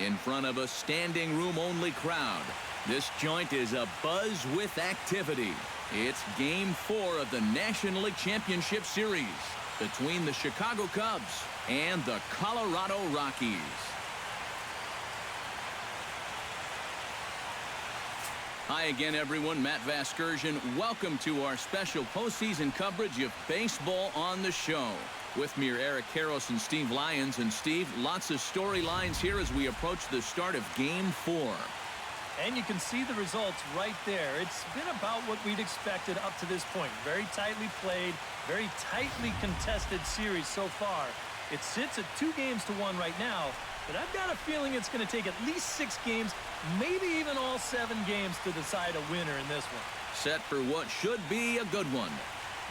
in front of a standing room only crowd. This joint is abuzz with activity. It's Game 4 of the National League Championship Series between the Chicago Cubs and the Colorado Rockies. Hi again, everyone. Matt Vasgersian. Welcome to our special postseason coverage of baseball on the show. With me are Eric Karros and Steve Lyons. And Steve, lots of storylines here as we approach the start of Game 4. And you can see the results right there. It's been about what we'd expected up to this point. Very tightly played, very tightly contested series so far. It sits at 2-1 right now, but I've got a feeling it's going to take at least 6 games, maybe even all 7 games to decide a winner in this one. Set for what should be a good one.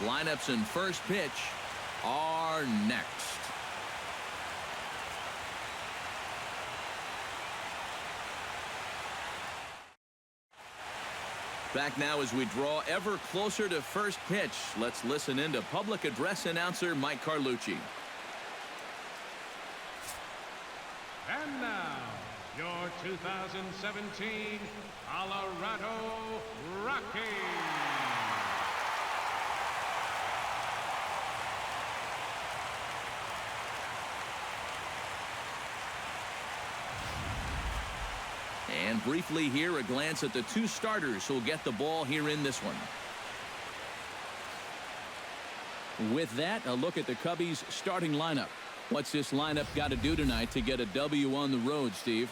Lineups and first pitch are next. Back now as we draw ever closer to first pitch. Let's listen in to public address announcer Mike Carlucci. And now, your 2017 Colorado Rockies. And briefly here, a glance at the 2 starters who'll get the ball here in this one. With that, a look at the Cubbies' starting lineup. What's this lineup got to do tonight to get a W on the road, Steve?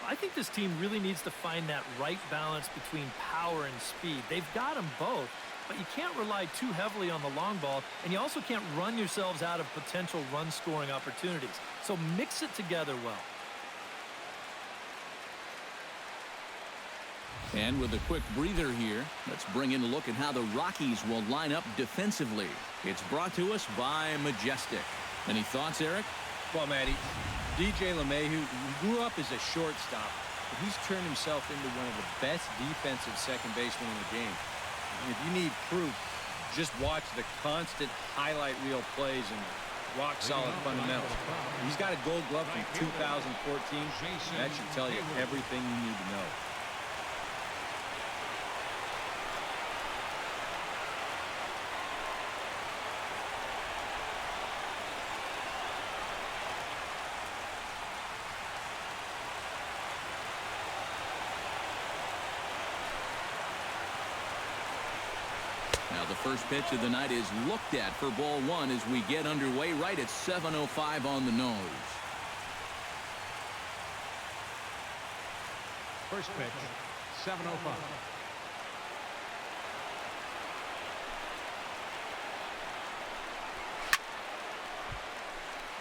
I think this team really needs to find that right balance between power and speed. They've got them both, but you can't rely too heavily on the long ball, and you also can't run yourselves out of potential run-scoring opportunities. So mix it together well. And with a quick breather here, let's bring in a look at how the Rockies will line up defensively. It's brought to us by Majestic. Any thoughts, Eric? Well, Matty, DJ LeMahieu, he grew up as a shortstop, but he's turned himself into one of the best defensive second basemen in the game. And if you need proof, just watch the constant highlight reel plays and rock-solid fundamentals. He's got a gold glove from 2014. That should tell you everything you need to know. Now the first pitch of the night is looked at for ball 1 as we get underway right at 7:05 on the nose. First pitch, 7:05.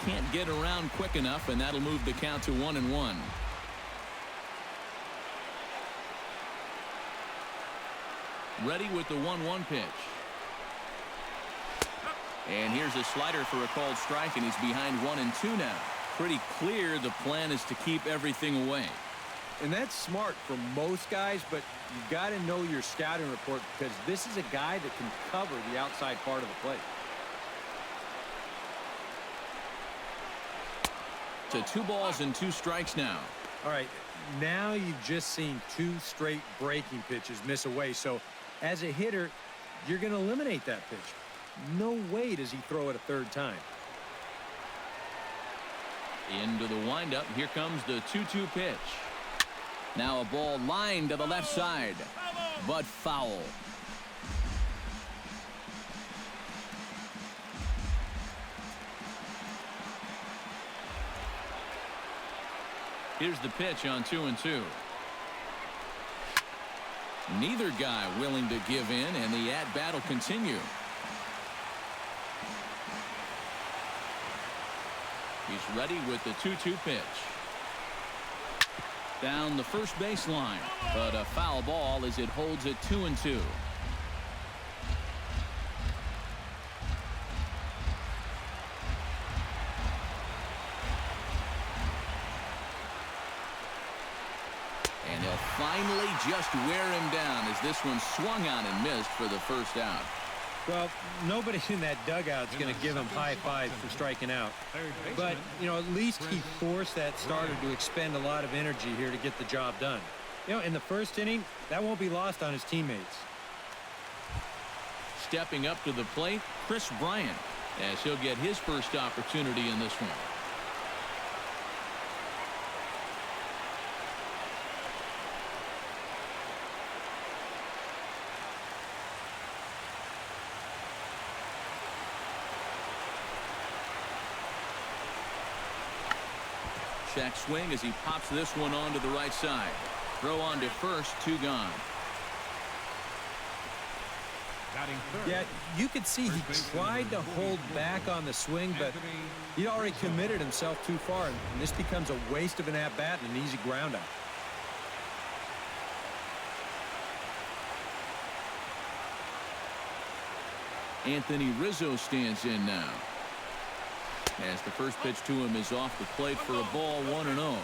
Can't get around quick enough, and that'll move the count to 1-1. Ready with the 1-1 pitch. And here's a slider for a called strike, and he's behind 1-2 now. Pretty clear the plan is to keep everything away. And that's smart for most guys, but you got to know your scouting report because this is a guy that can cover the outside part of the plate. To 2 balls and 2 strikes now. All right, now you've just seen 2 straight breaking pitches miss away. So as a hitter, you're going to eliminate that pitch. No way does he throw it a 3rd time. Into the windup. Here comes the 2-2 pitch. Now a ball lined to the left side, but foul. Here's the pitch on 2-2. Neither guy willing to give in, and the at-bat will continue. He's ready with the 2-2 pitch. Down the first baseline, but a foul ball as it holds it 2-2. And he'll finally just wear him down as this one swung on and missed for the first out. Well, nobody in that dugout's going to give him high fives for striking out. But, you know, at least he forced that starter to expend a lot of energy here to get the job done. You know, in the first inning, that won't be lost on his teammates. Stepping up to the plate, Chris Bryant, as he'll get his first opportunity in this one. Check swing as he pops this one on to the right side. Throw on to first, 2 gone. Yeah, you could see he tried to hold back on the swing, but he already committed himself too far, and this becomes a waste of an at-bat and an easy ground out. Anthony Rizzo stands in now, as the first pitch to him is off the plate for a ball, 1-0.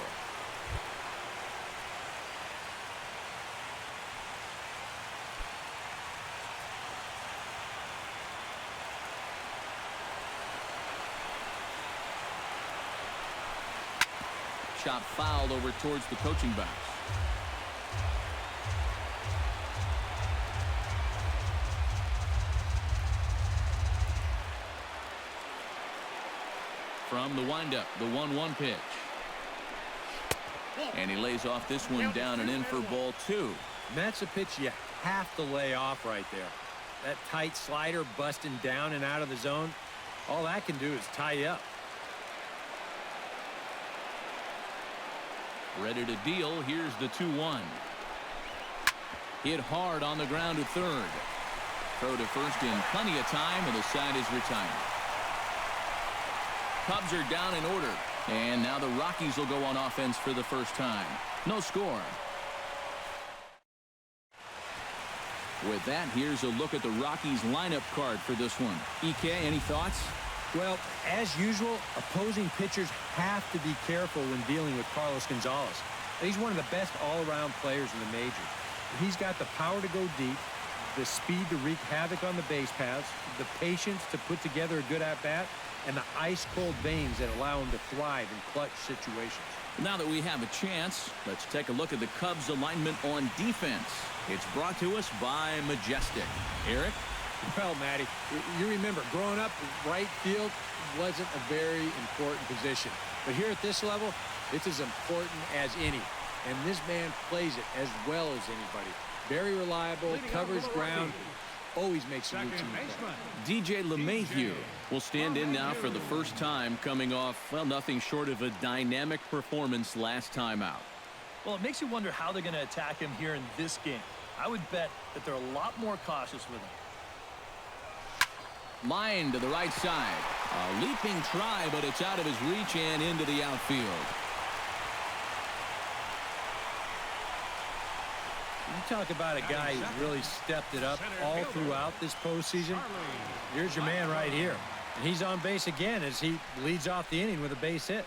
Chop foul over towards the coaching box. From the windup, the 1-1 pitch. And he lays off this one down and in for ball 2. And that's a pitch you have to lay off right there. That tight slider busting down and out of the zone, all that can do is tie you up. Ready to deal. Here's the 2-1. Hit hard on the ground to third. Throw to first in plenty of time, and the side is retired. Cubs are down in order, and now the Rockies will go on offense for the first time. No score. With that, here's a look at the Rockies lineup card for this one. EK, any thoughts? Well, as usual, opposing pitchers have to be careful when dealing with Carlos Gonzalez. He's one of the best all-around players in the majors. He's got the power to go deep, the speed to wreak havoc on the base paths, the patience to put together a good at-bat, and the ice-cold veins that allow him to thrive in clutch situations. Now that we have a chance, let's take a look at the Cubs alignment on defense. It's brought to us by Majestic. Eric? Well, Matty, you remember growing up, right field wasn't a very important position. But here at this level, it's as important as any. And this man plays it as well as anybody. Very reliable, covers ground, always makes a routine play. DJ LeMahieu will stand in now for the first time, coming off, well, nothing short of a dynamic performance last time out. Well, it makes you wonder how they're going to attack him here in this game. I would bet that they're a lot more cautious with him. Line to the right side. A leaping try, but it's out of his reach and into the outfield. You talk about a guy who's really stepped it up all throughout this postseason. Here's your man right here. And he's on base again as he leads off the inning with a base hit.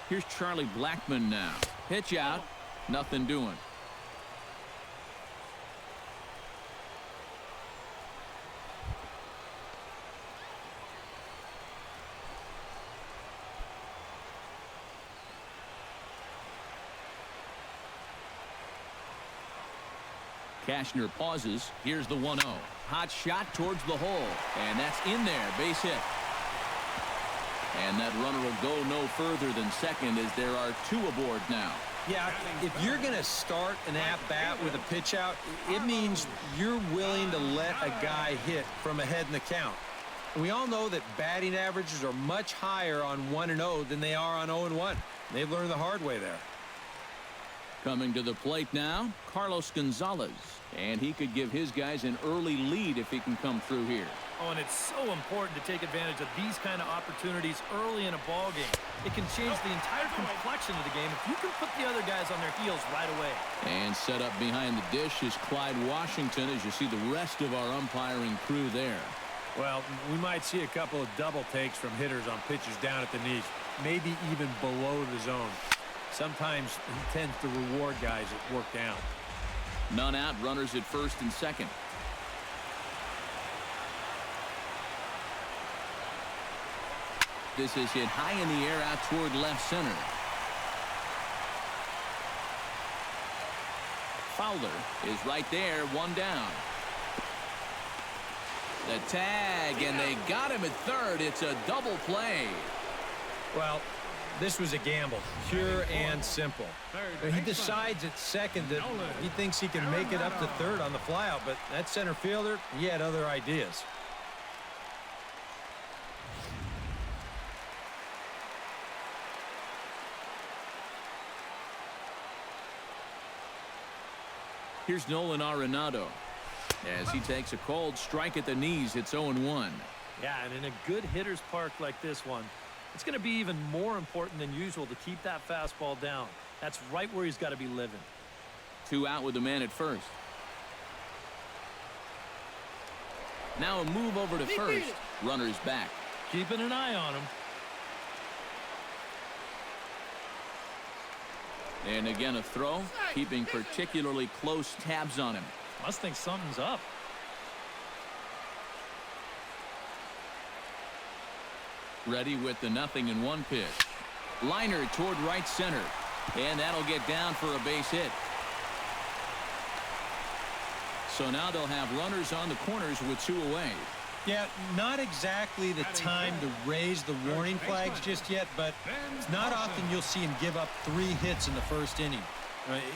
Here's Charlie Blackmon now. Pitch out. Nothing doing. Cashner pauses. Here's the 1-0. Hot shot towards the hole. And that's in there. Base hit. And that runner will go no further than second as there are 2 aboard now. Yeah, if you're going to start an at-bat with a pitch out, it means you're willing to let a guy hit from ahead in the count. We all know that batting averages are much higher on 1-0 than they are on 0-1. They've learned the hard way there. Coming to the plate now, Carlos Gonzalez. And he could give his guys an early lead if he can come through here. Oh, and it's so important to take advantage of these kind of opportunities early in a ball game. It can change the entire complexion of the game if you can put the other guys on their heels right away. And set up behind the dish is Clyde Washington, as you see the rest of our umpiring crew there. Well, we might see a couple of double takes from hitters on pitches down at the knees, maybe even below the zone. Sometimes he tends to reward guys that work down. None out, runners at first and second. This is hit high in the air out toward left center. Fowler is right there, one down. The tag, and they got him at third. It's a double play. Well, this was a gamble, pure and simple. He decides at second that he thinks he can make it up to third on the flyout, but that center fielder, he had other ideas. Here's Nolan Arenado as he takes a cold strike at the knees. It's 0-1. Yeah, and in a good hitter's park like this one, it's going to be even more important than usual to keep that fastball down. That's right where he's got to be living. 2 out with the man at first. Now a move over to first. Runner's back. Keeping an eye on him. And again a throw, keeping particularly close tabs on him. Must think something's up. Ready with the 0-1 pitch. Liner toward right center. And that'll get down for a base hit. So now they'll have runners on the corners with 2 away. Yeah, not exactly the time to raise the warning flags just yet, but it's not often you'll see him give up 3 hits in the first inning.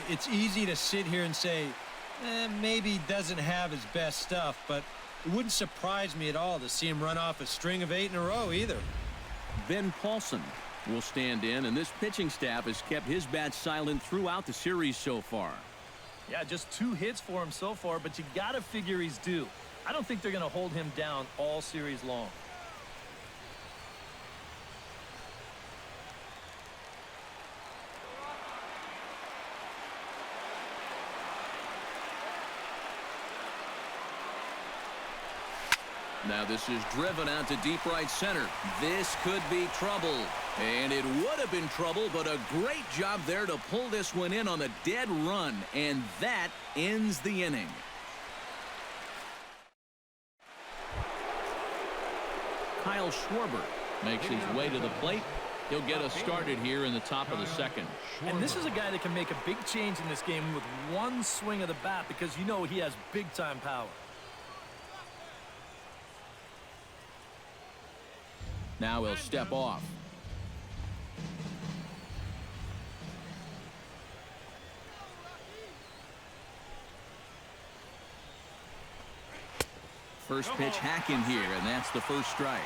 It's easy to sit here and say, maybe he doesn't have his best stuff, but it wouldn't surprise me at all to see him run off a string of 8 in a row either. Ben Paulson will stand in, and this pitching staff has kept his bat silent throughout the series so far. Yeah, just 2 hits for him so far, but you got to figure he's due. I don't think they're going to hold him down all series long. Now this is driven out to deep right center. This could be trouble. And it would have been trouble, but a great job there to pull this one in on the dead run. And that ends the inning. Kyle Schwarber makes his way to the plate. He'll get us started here in the top of the second. And this is a guy that can make a big change in this game with one swing of the bat because you know he has big-time power. Now he'll step off. First pitch hack in here, and that's the first strike.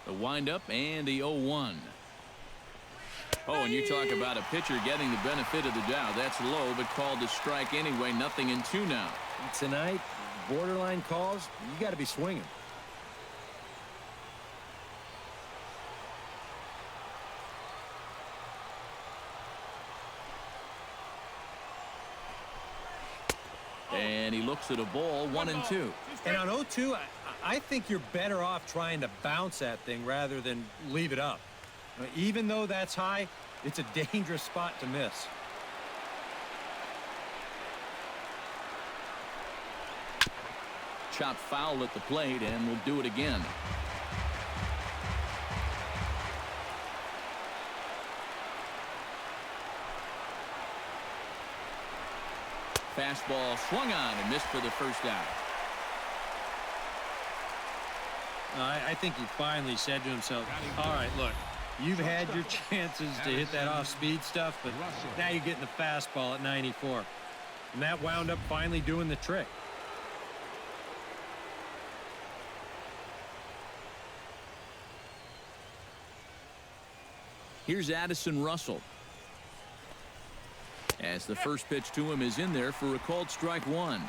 The windup and the 0-1. Oh, and you talk about a pitcher getting the benefit of the doubt. That's low, but called a strike anyway. 0-2 now. Tonight, borderline calls, you got to be swinging. And he looks at a ball, 1-2. And on 0-2, I think you're better off trying to bounce that thing rather than leave it up. Even though that's high, it's a dangerous spot to miss. Chopped foul at the plate, and we'll do it again. Fastball swung on and missed for the first out. I think he finally said to himself, all right, look, you've had your chances to hit that off-speed stuff, but now you're getting the fastball at 94. And that wound up finally doing the trick. Here's Addison Russell. As the first pitch to him is in there for a called strike 1.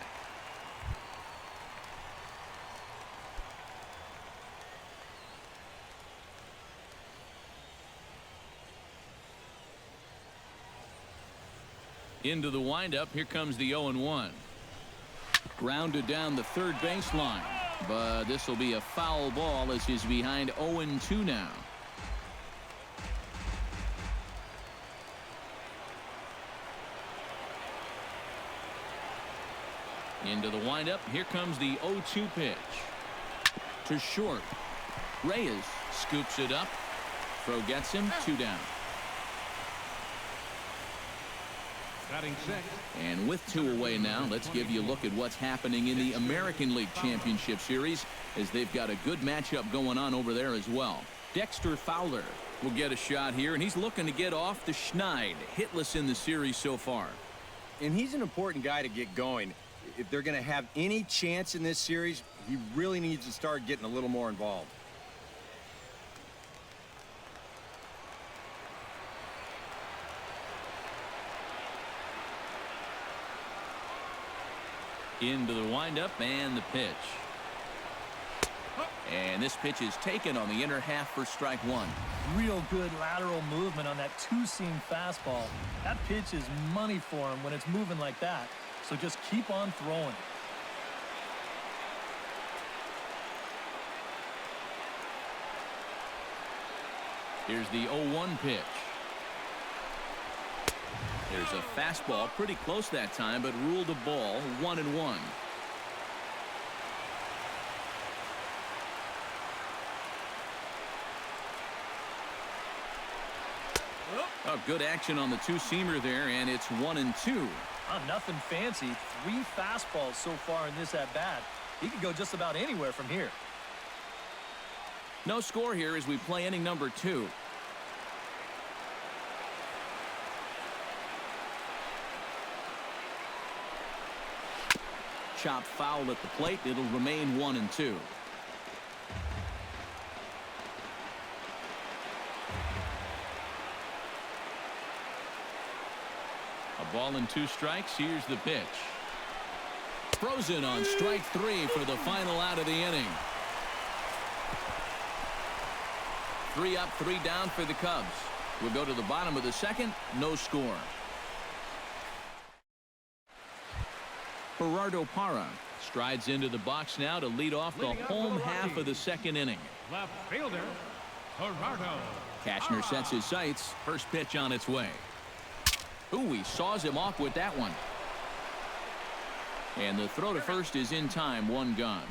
Into the windup. Here comes the 0-1. Grounded down the third baseline. But this will be a foul ball as he's behind 0-2 now. Into the windup. Here comes the 0-2 pitch. To short. Reyes scoops it up. Throw gets him. 2 down. Batting sixth. And with 2 away now, let's give you a look at what's happening in the American League Championship Series, as they've got a good matchup going on over there as well. Dexter Fowler will get a shot here, and he's looking to get off the schneid. Hitless in the series so far. And he's an important guy to get going. If they're going to have any chance in this series, he really needs to start getting a little more involved. Into the windup and the pitch. And this pitch is taken on the inner half for strike 1. Real good lateral movement on that two-seam fastball. That pitch is money for him when it's moving like that. So just keep on throwing. Here's the 0-1 pitch. There's a fastball pretty close that time, but ruled a ball. 1-1. Oh, good action on the two-seamer there, and it's 1-2. Nothing fancy. 3 fastballs so far in this at-bat. He could go just about anywhere from here. No score here as we play inning number 2. Chopped foul at the plate. It'll remain 1-2. A ball and 2 strikes. Here's the pitch. Frozen on strike 3 for the final out of the inning. 3 up, 3 down for the Cubs. We'll go to the bottom of the second. No score. Gerardo Parra strides into the box now to lead off the home half of the second inning. Left fielder, Gerardo. Cashner sets his sights. First pitch on its way. Ooh, he saws him off with that one. And the throw to first is in time. 1 gone.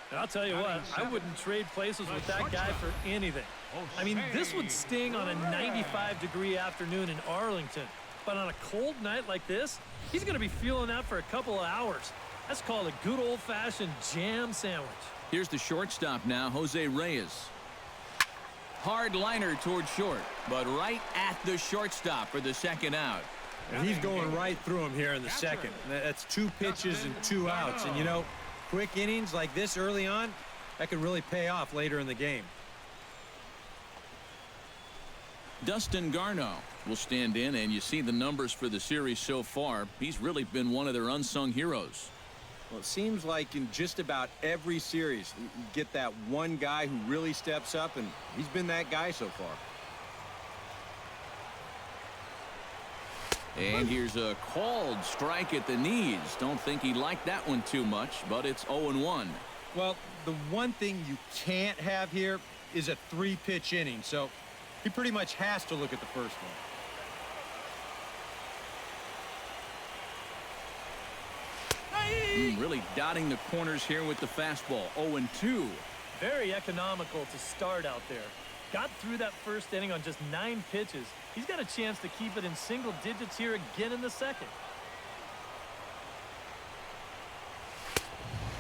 And I'll tell you what, I wouldn't trade places with that guy for anything. I mean, this would sting on a 95-degree afternoon in Arlington. But on a cold night like this, he's going to be feeling that for a couple of hours. That's called a good old-fashioned jam sandwich. Here's the shortstop now, Jose Reyes. Hard liner toward short, but right at the shortstop for the second out. And he's going right through him here in the second. That's 2 pitches and 2 outs. And, you know, quick innings like this early on, that could really pay off later in the game. Dustin Garneau will stand in, and you see the numbers for the series so far. He's really been one of their unsung heroes. Well, it seems like in just about every series, you get that one guy who really steps up, and he's been that guy so far. And here's a called strike at the knees. Don't think he liked that one too much, but it's 0-1. Well, the one thing you can't have here is a 3-pitch inning, so he pretty much has to look at the first one. Really dotting the corners here with the fastball. 0-2. Very economical to start out there. Got through that first inning on just 9 pitches. He's got a chance to keep it in single digits here again in the second.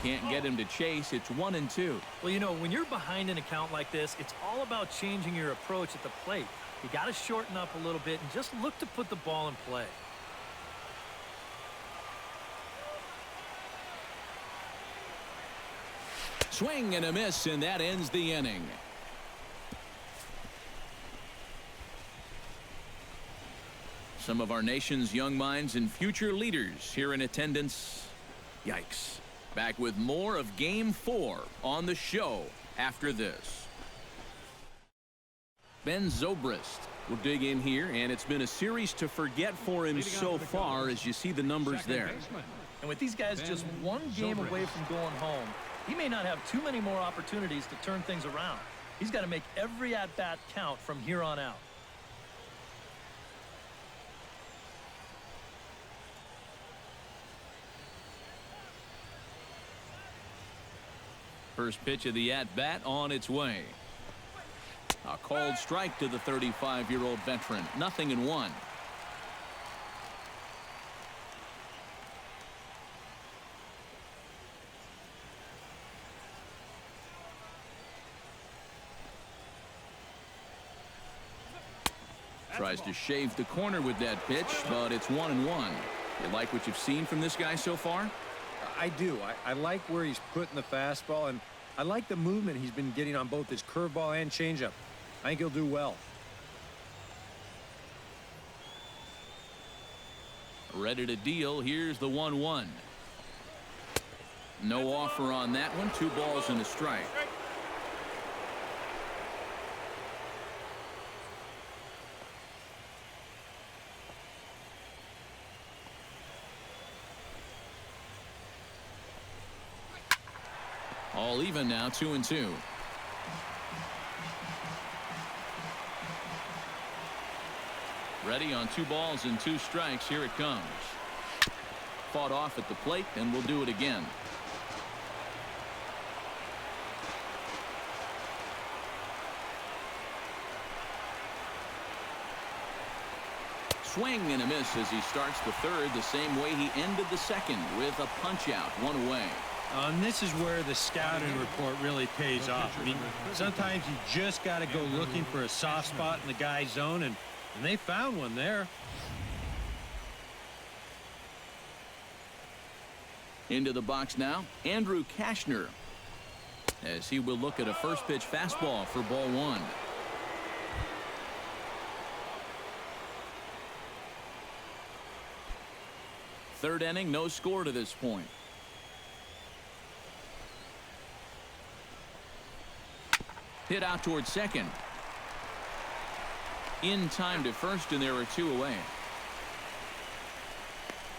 Can't get him to chase. It's 1-2. Well, you know, when you're behind an account like this, it's all about changing your approach at the plate. You got to shorten up a little bit and just look to put the ball in play. Swing and a miss, and that ends the inning. Some of our nation's young minds and future leaders here in attendance. Yikes. Back with more of Game 4 on the show after this. Ben Zobrist We'll dig in here, and it's been a series to forget for him so far as you see the numbers there. And with these guys just one game away from going home, he may not have too many more opportunities to turn things around. He's got to make every at-bat count from here on out. First pitch of the at-bat on its way. A called strike to the 35-year-old veteran. 0-1. Tries to shave the corner with that pitch, but it's 1-1. You like what you've seen from this guy so far? I do. I like where he's putting the fastball, and I like the movement he's been getting on both his curveball and changeup. I think he'll do well. Ready to deal. Here's the 1-1. No offer on that one. 2 balls and a strike. All even now, 2-2. Ready on 2 balls and 2 strikes. Here it comes. Fought off at the plate, and we'll do it again. Swing and a miss as he starts the third the same way he ended the second, with a punch out, 1 away. And this is where the scouting report really pays off. I mean, sometimes you just got to go looking for a soft spot in the guy's zone, and they found one there. Into the box now, Andrew Kashner, as he will look at a first pitch fastball for ball 1. Third inning, no score to this point. Hit out towards second. In time to first, and there are 2 away.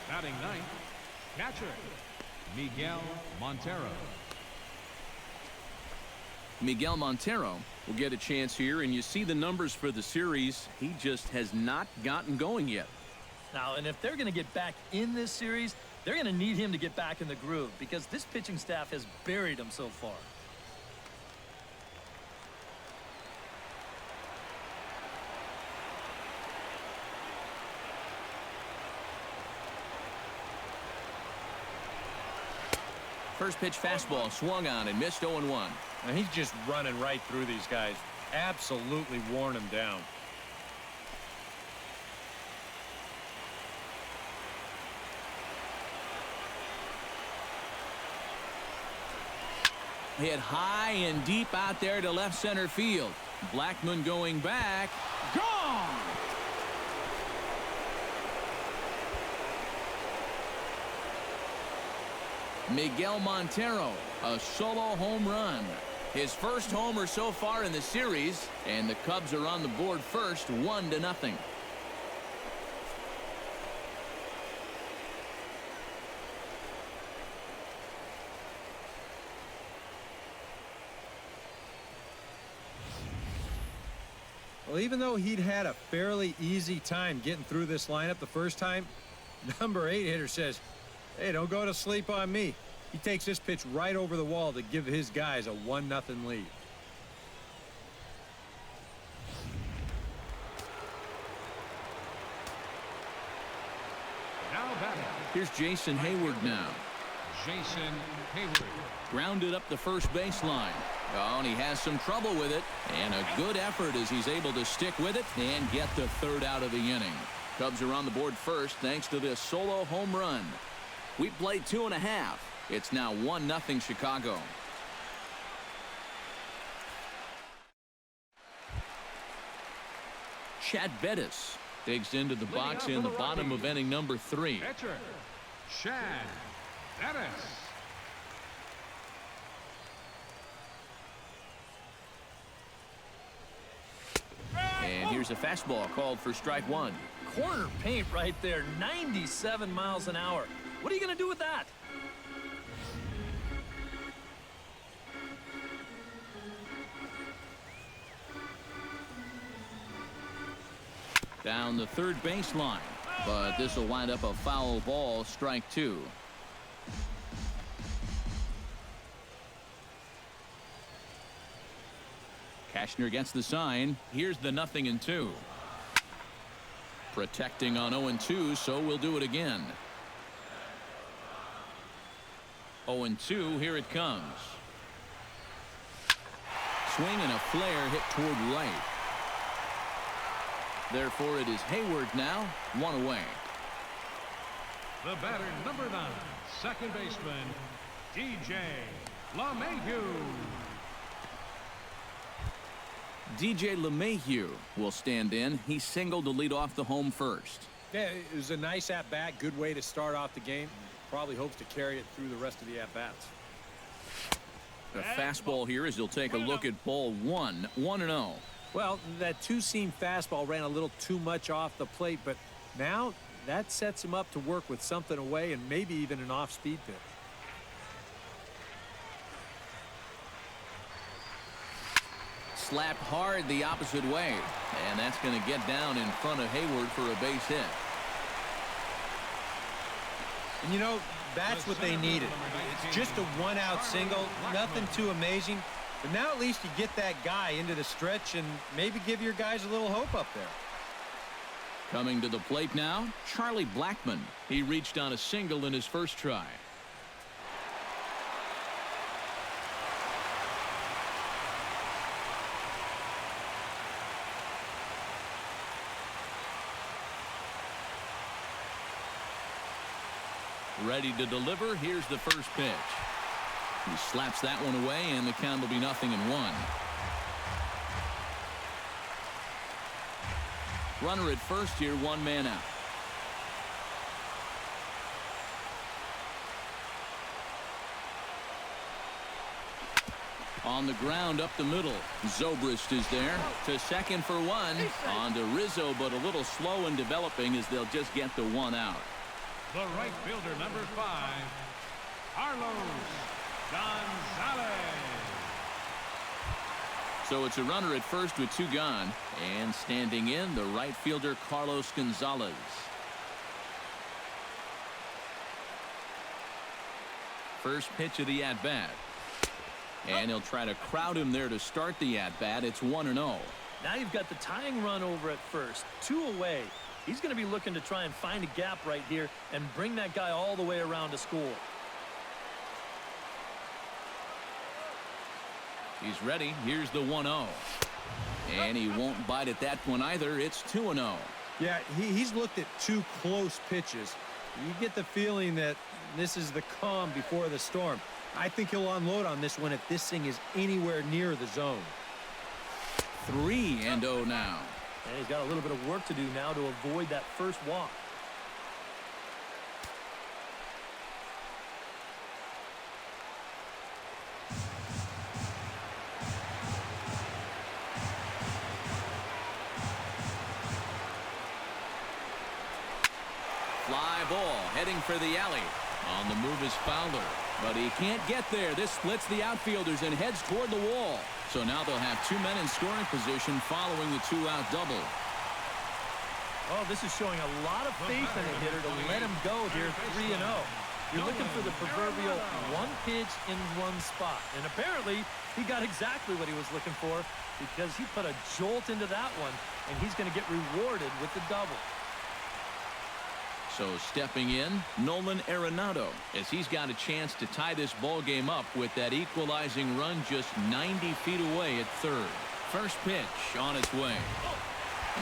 Batting ninth, catcher, Miguel Montero. Miguel Montero will get a chance here, and you see the numbers for the series. He just has not gotten going yet. Now, and if they're going to get back in this series, they're going to need him to get back in the groove, because this pitching staff has buried him so far. First pitch fastball swung on and missed. 0-1. And he's just running right through these guys. Absolutely worn them down. Hit high and deep out there to left center field. Blackmon going back. Gone! Miguel Montero, a solo home run. His first homer so far in the series, and the Cubs are on the board first, 1-0. Well, even though he'd had a fairly easy time getting through this lineup the first time, number 8 hitter says, hey, don't go to sleep on me. He takes this pitch right over the wall to give his guys a 1-0 lead. Now batting, Here's Jason Hayward now. Jason Hayward. Grounded up the first baseline. Oh, and he has some trouble with it. And a good effort as he's able to stick with it and get the third out of the inning. Cubs are on the board first thanks to this solo home run. We played 2.5. It's now 1-0 Chicago. Chad Bettis digs into the box in the bottom of inning number 3. Catcher, Chad Bettis. And here's Here's a fastball called for strike one. Corner paint right there, 97 miles an hour. What are you going to do with that? Down the third baseline, but this will wind up a foul ball, strike two. Cashner gets the sign. Here's the 0-2. Protecting on 0-2, so we'll do it again. 0-2, here it comes. Swing and a flare hit toward right. Therefore, it is Hayward now, one away. The batter, number 9, second baseman, DJ LeMahieu. DJ LeMahieu will stand in. He singled to lead off the home first. Yeah, it was a nice at-bat, good way to start off the game. Probably hopes to carry it through the rest of the at-bats. The fastball here as he'll take a look at ball one, 1-0. Well, that two-seam fastball ran a little too much off the plate, but now that sets him up to work with something away and maybe even an off-speed pitch. Slapped hard the opposite way, and that's going to get down in front of Hayward for a base hit. And you know, that's what they needed. It's just a one-out single, nothing too amazing. But now at least you get that guy into the stretch and maybe give your guys a little hope up there. Coming to the plate now, Charlie Blackmon. He reached on a single in his first try. Ready to deliver. Here's the first pitch. He slaps that one away, and the count will be 0-1. Runner at first here, one man out. On the ground up the middle. Zobrist is there to second for one. On to Rizzo, but a little slow in developing as they'll just get the one out. The right fielder, number 5, Carlos Gonzalez. So it's a runner at first with two gone, and standing in, the right fielder Carlos Gonzalez. First pitch of the at-bat. And he'll try to crowd him there to start the at-bat. It's 1-0. Now you've got the tying run over at first, 2 away. He's going to be looking to try and find a gap right here and bring that guy all the way around to score. He's ready. Here's the 1-0. And he won't bite at that one either. It's 2-0. Yeah, he's looked at 2 close pitches. You get the feeling that this is the calm before the storm. I think he'll unload on this one if this thing is anywhere near the zone. 3-0 now. And he's got a little bit of work to do now to avoid that first walk. Fly ball heading for the alley. On the move is Fowler, but he can't get there. This splits the outfielders and heads toward the wall. So now they'll have 2 men in scoring position following the 2-out double. Oh, this is showing a lot of faith in the hitter to let him go here 3-0. You're looking for the proverbial one pitch in one spot. And apparently, he got exactly what he was looking for because he put a jolt into that one, and he's going to get rewarded with the double. So stepping in, Nolan Arenado, as he's got a chance to tie this ball game up with that equalizing run just 90 feet away at third. First pitch on its way.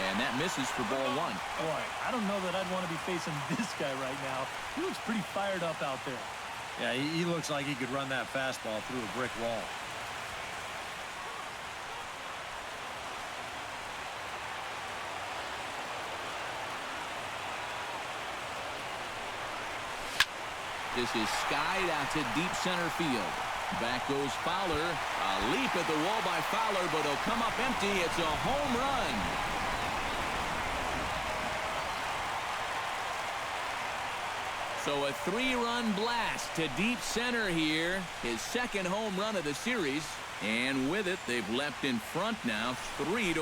And that misses for ball one. Boy, I don't know that I'd want to be facing this guy right now. He looks pretty fired up out there. Yeah, he looks like he could run that fastball through a brick wall. This is skied out to deep center field. Back goes Fowler. A leap at the wall by Fowler, but he'll come up empty. It's a home run. So a 3-run blast to deep center here. His second home run of the series. And with it, they've leapt in front now 3-1.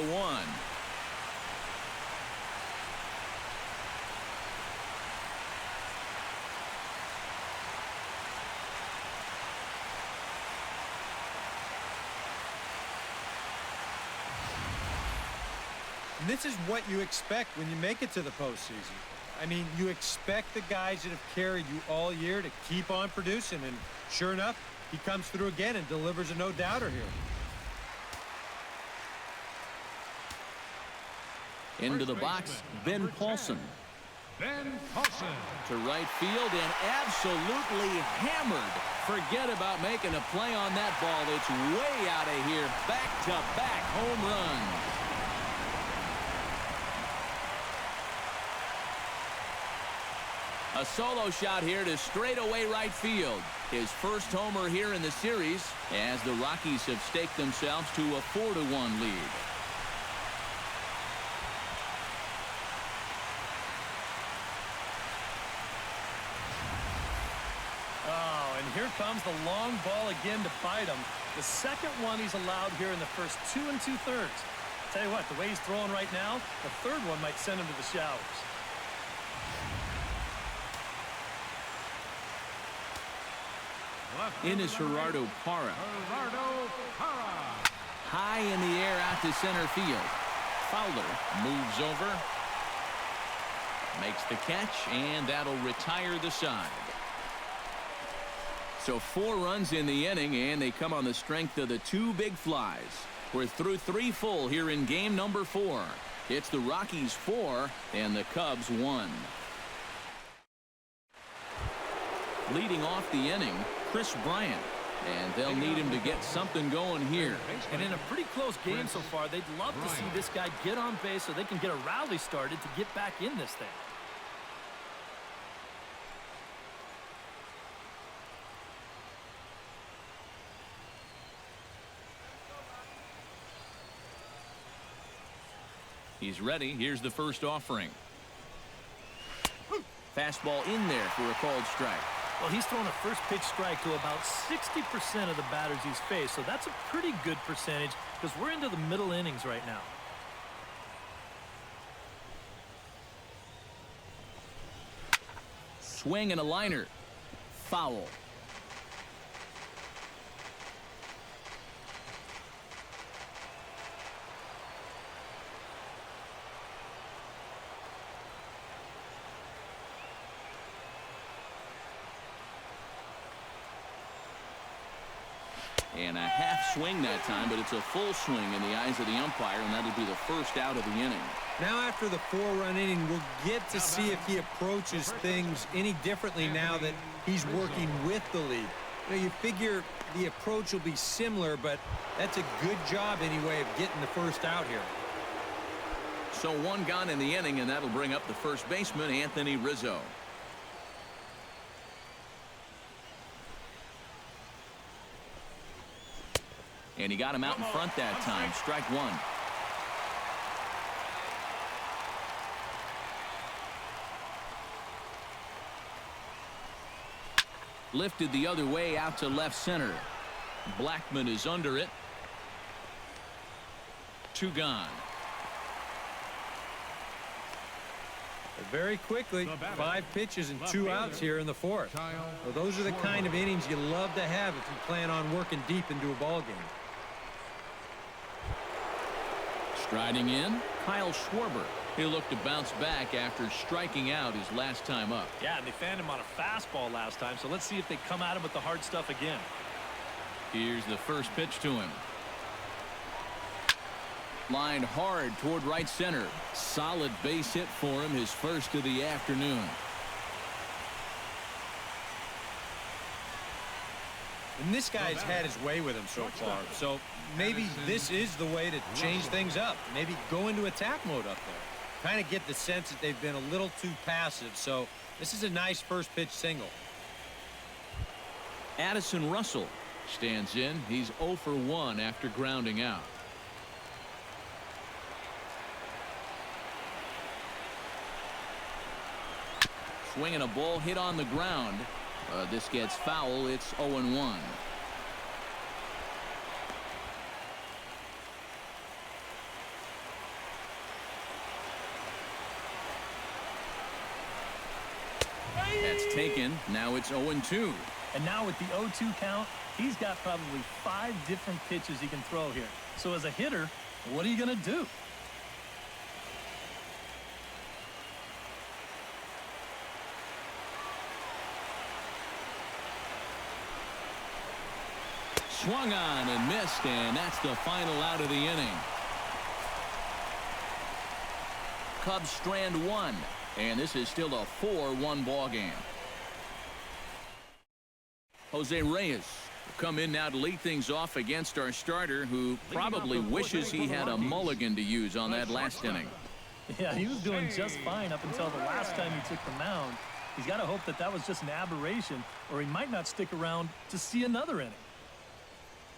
And this is what you expect when you make it to the postseason. I mean, you expect the guys that have carried you all year to keep on producing, and sure enough, he comes through again and delivers a no-doubter here. Into the box, Ben Paulson. Ben Paulson. To right field and absolutely hammered. Forget about making a play on that ball. It's way out of here. Back-to-back home runs. A solo shot here to straightaway right field. His first homer here in the series as the Rockies have staked themselves to a 4-1 lead. Oh, and here comes the long ball again to bite him. The second one he's allowed here in the first 2 2/3. Tell you what, the way he's throwing right now, the third one might send him to the showers. In is Gerardo Parra. Gerardo Parra. High in the air out to center field. Fowler moves over. Makes the catch, and that'll retire the side. So 4 runs in the inning, and they come on the strength of the 2 big flies. We're through 3 full here in game number 4. It's the Rockies 4 and the Cubs 1. Leading off the inning, Chris Bryant. And they'll need him to get something going here. And in a pretty close game so far, they'd love to see this guy get on base so they can get a rally started to get back in this thing. He's ready. Here's the first offering. Fastball in there for a called strike. Well, he's thrown a first pitch strike to about 60% of the batters he's faced, so that's a pretty good percentage because we're into the middle innings right now. Swing and a liner. Foul. And a half swing that time, but it's a full swing in the eyes of the umpire, and that'll be the first out of the inning. Now after the 4-run inning, we'll get to see if he approaches things any differently now that he's working with the lead. You know, you figure the approach will be similar, but that's a good job anyway of getting the first out here. So 1 gone in the inning, and that'll bring up the first baseman, Anthony Rizzo. And he got him out in front that time. Strike 1. Lifted the other way out to left center. Blackman is under it. 2 gone. Very quickly, 5 pitches and 2 outs here in the 4th. Well, those are the kind of innings you love to have if you plan on working deep into a ball game. Striding in, Kyle Schwarber. He'll look to bounce back after striking out his last time up. Yeah, and they fanned him on a fastball last time, so let's see if they come at him with the hard stuff again. Here's the first pitch to him. Lined hard toward right center. Solid base hit for him, his first of the afternoon. And this guy's had his way with him so far, so maybe this is the way to change things up. Maybe go into attack mode up there. Kind of get the sense that they've been a little too passive, so this is a nice first pitch single. Addison Russell stands in. He's 0 for 1 after grounding out. Swinging a ball hit on the ground. This gets foul. It's 0-1. That's taken. Now it's 0-2. And now with the 0-2 count, he's got probably 5 different pitches he can throw here. So as a hitter, what are you going to do? Swung on and missed, and that's the final out of the inning. Cubs strand 1, and this is still a 4-1 ball game. Jose Reyes will come in now to lead things off against our starter, who probably wishes he had a mulligan to use on that last inning. Yeah, he was doing just fine up until the last time he took the mound. He's got to hope that that was just an aberration, or he might not stick around to see another inning.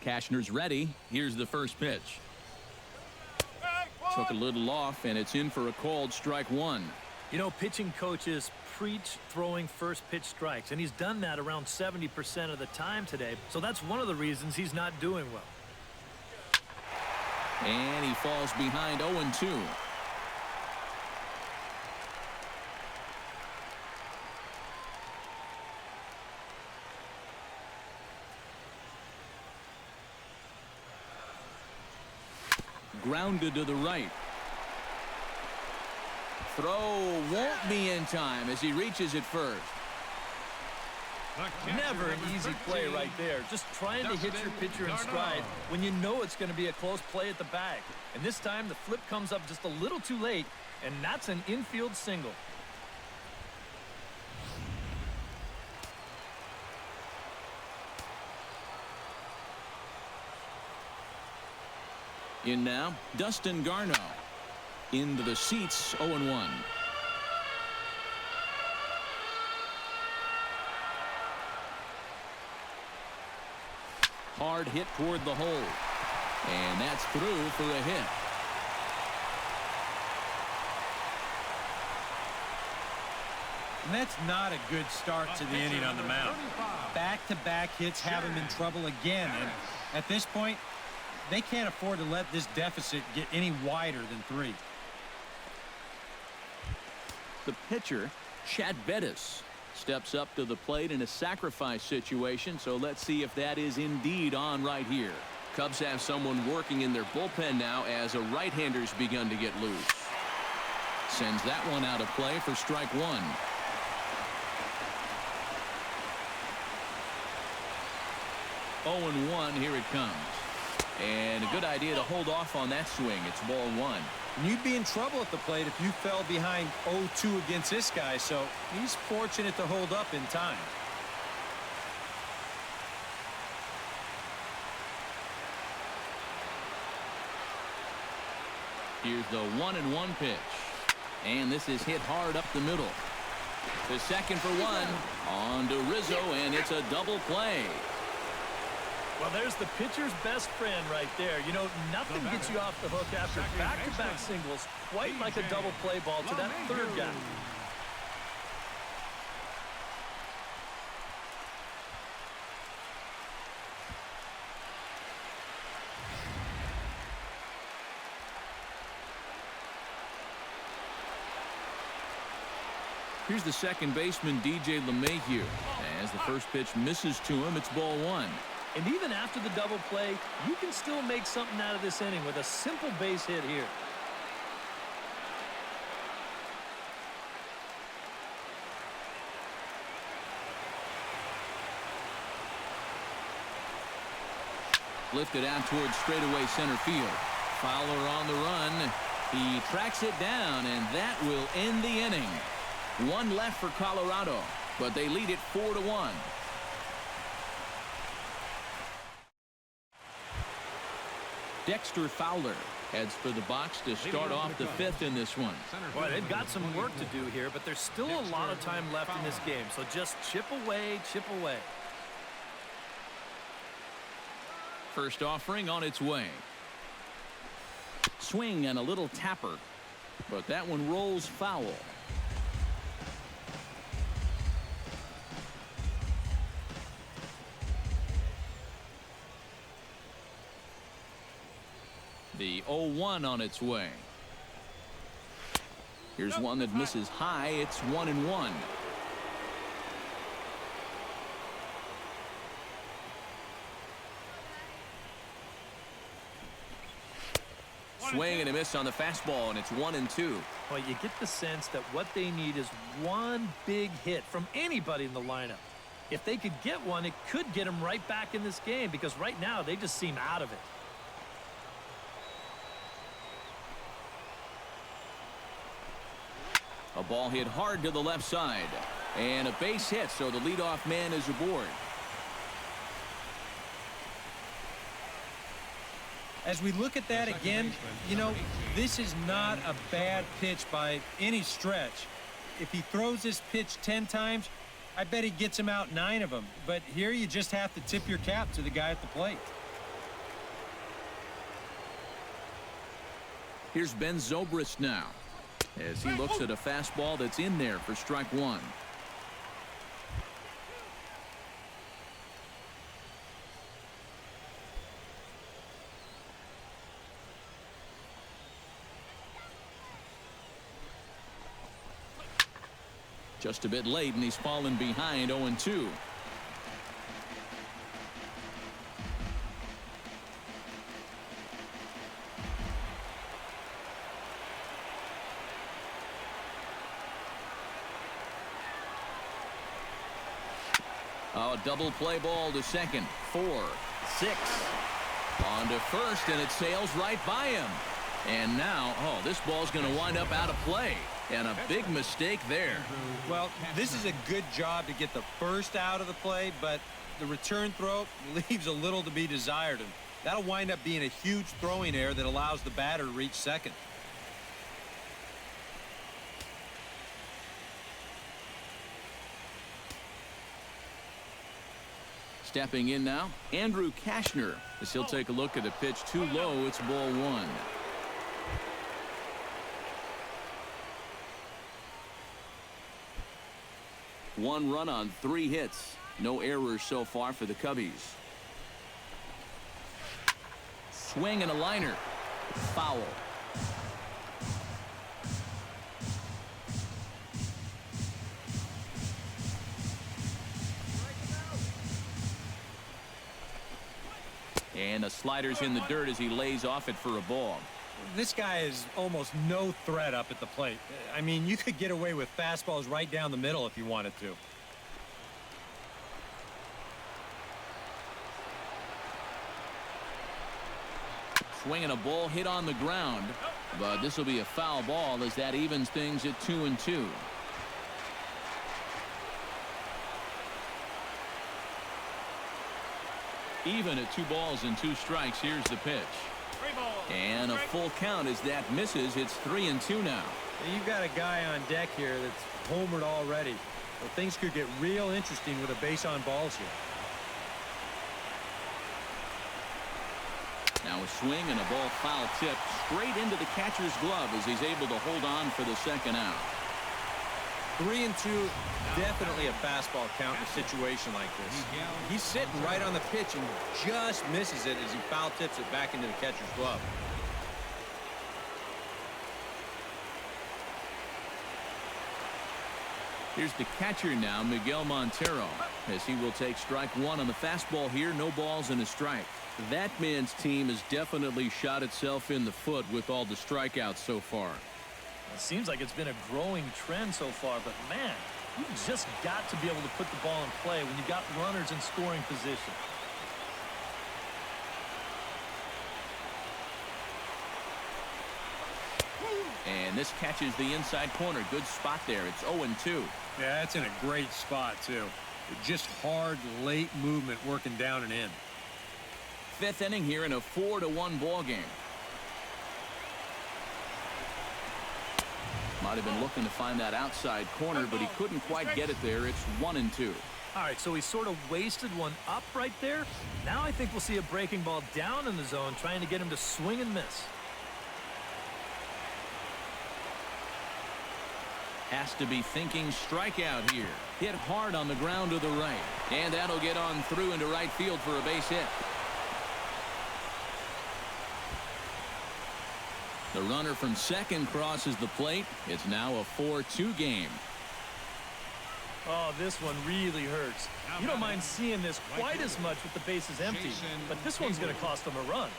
Cashner's ready. Here's the first pitch. Took a little off, and it's in for a called strike 1. You know, pitching coaches preach throwing first pitch strikes, and he's done that around 70% of the time today. So that's one of the reasons he's not doing well. And he falls behind 0-2. Grounded to the right. Throw won't be in time as he reaches it first. Never an easy play right there. Just trying to hit your pitcher in stride when you know it's going to be a close play at the bag. And this time the flip comes up just a little too late, and that's an infield single. In now, Dustin Garneau. Into the seats, 0-1. Hard hit toward the hole. And that's through for a hit. And that's not a good start to the inning on the mound. Back-to-back hits have him in trouble again. And at this point, they can't afford to let this deficit get any wider than 3. The pitcher, Chad Bettis, steps up to the plate in a sacrifice situation, so let's see if that is indeed on right here. Cubs have someone working in their bullpen now as a right-hander's begun to get loose. Sends that one out of play for strike 1. Oh, and 1, here it comes. And a good idea to hold off on that swing. It's ball 1. And you'd be in trouble at the plate if you fell behind 0-2 against this guy, so he's fortunate to hold up in time. Here's the 1-1 pitch. And this is hit hard up the middle. The second for 1. On to Rizzo, and it's a double play. Well, there's the pitcher's best friend right there. You know, nothing gets you off the hook after back-to-back singles, quite like a double play ball to that third guy. Here's the second baseman, DJ LeMahieu. As the first pitch misses to him, it's ball 1. And even after the double play, you can still make something out of this inning with a simple base hit here. Lifted out towards straightaway center field. Fowler on the run. He tracks it down, and that will end the inning. 1 left for Colorado, but they lead it 4-1. Dexter Fowler heads for the box to start off the 5th in this one. Well, they've got some work to do here, but there's still a lot of time left in this game, so just chip away, chip away. First offering on its way. Swing and a little tapper, but that one rolls foul. The 0-1 on its way. Here's one that misses high. It's 1-1. Swing and a miss on the fastball, and it's 1-2. Well, you get the sense that what they need is one big hit from anybody in the lineup. If they could get one, it could get them right back in this game, because right now they just seem out of it. A ball hit hard to the left side, and a base hit, so the leadoff man is aboard. As we look at that again, you know, this is not a bad pitch by any stretch. If he throws this pitch 10 times, I bet he gets him out 9 of them. But here you just have to tip your cap to the guy at the plate. Here's Ben Zobrist now, as he looks at a fastball that's in there for strike one. Just a bit late, and he's fallen behind 0-2. Oh, double play ball to second. 4, 6. On to first, and it sails right by him. And now, oh, this ball's going to wind up out of play. And a big mistake there. Well, this is a good job to get the first out of the play, but the return throw leaves a little to be desired. And that'll wind up being a huge throwing error that allows the batter to reach second. Stepping in now, Andrew Kashner, as he'll take a look at a pitch too low. It's ball one. One run on 3 hits. No errors so far for the Cubbies. Swing and a liner. Foul. And the slider's in the dirt as he lays off it for a ball. This guy is almost no threat up at the plate. I mean, you could get away with fastballs right down the middle if you wanted to. Swinging a ball hit on the ground, but this will be a foul ball as that evens things at 2-2. Even at 2 balls and 2 strikes. Here's the pitch. And a full count as that misses. It's 3-2 now. You've got a guy on deck here that's homered already. Well, things could get real interesting with a base on balls here. Now a swing and a ball foul tip straight into the catcher's glove as he's able to hold on for the second out. 3-2, definitely a fastball count in a situation like this. He's sitting right on the pitch and just misses it as he foul tips it back into the catcher's glove. Here's the catcher now, Miguel Montero, as he will take strike one on the fastball here. No balls and a strike. That man's team has definitely shot itself in the foot with all the strikeouts so far. It seems like it's been a growing trend so far, but man, you've just got to be able to put the ball in play when you've got runners in scoring position. And this catches the inside corner. Good spot there. It's 0-2. Yeah, that's in a great spot, too. Just hard, late movement working down and in. 5th inning here in a 4-1 ball game. Might have been looking to find that outside corner, but he couldn't quite get it there. It's 1-2. All right, so he sort of wasted one up right there. Now I think we'll see a breaking ball down in the zone, trying to get him to swing and miss. Has to be thinking strikeout here. Hit hard on the ground to the right. And that'll get on through into right field for a base hit. The runner from second crosses the plate. It's now a 4-2 game. Oh, this one really hurts. You don't mind seeing this quite as much with the bases empty, but this one's going to cost them a run.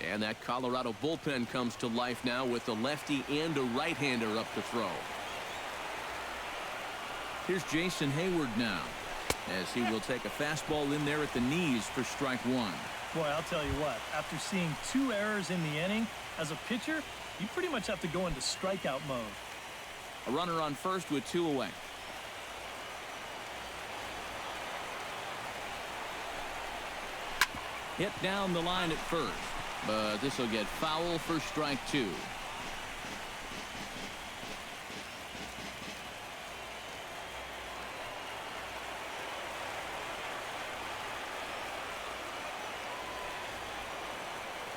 And that Colorado bullpen comes to life now with a lefty and a right-hander up to throw. Here's Jason Hayward now, as he will take a fastball in there at the knees for strike one. Boy, I'll tell you what, after seeing 2 errors in the inning, as a pitcher, you pretty much have to go into strikeout mode. A runner on first with 2 away. Hit down the line at first, but this will get foul for strike 2.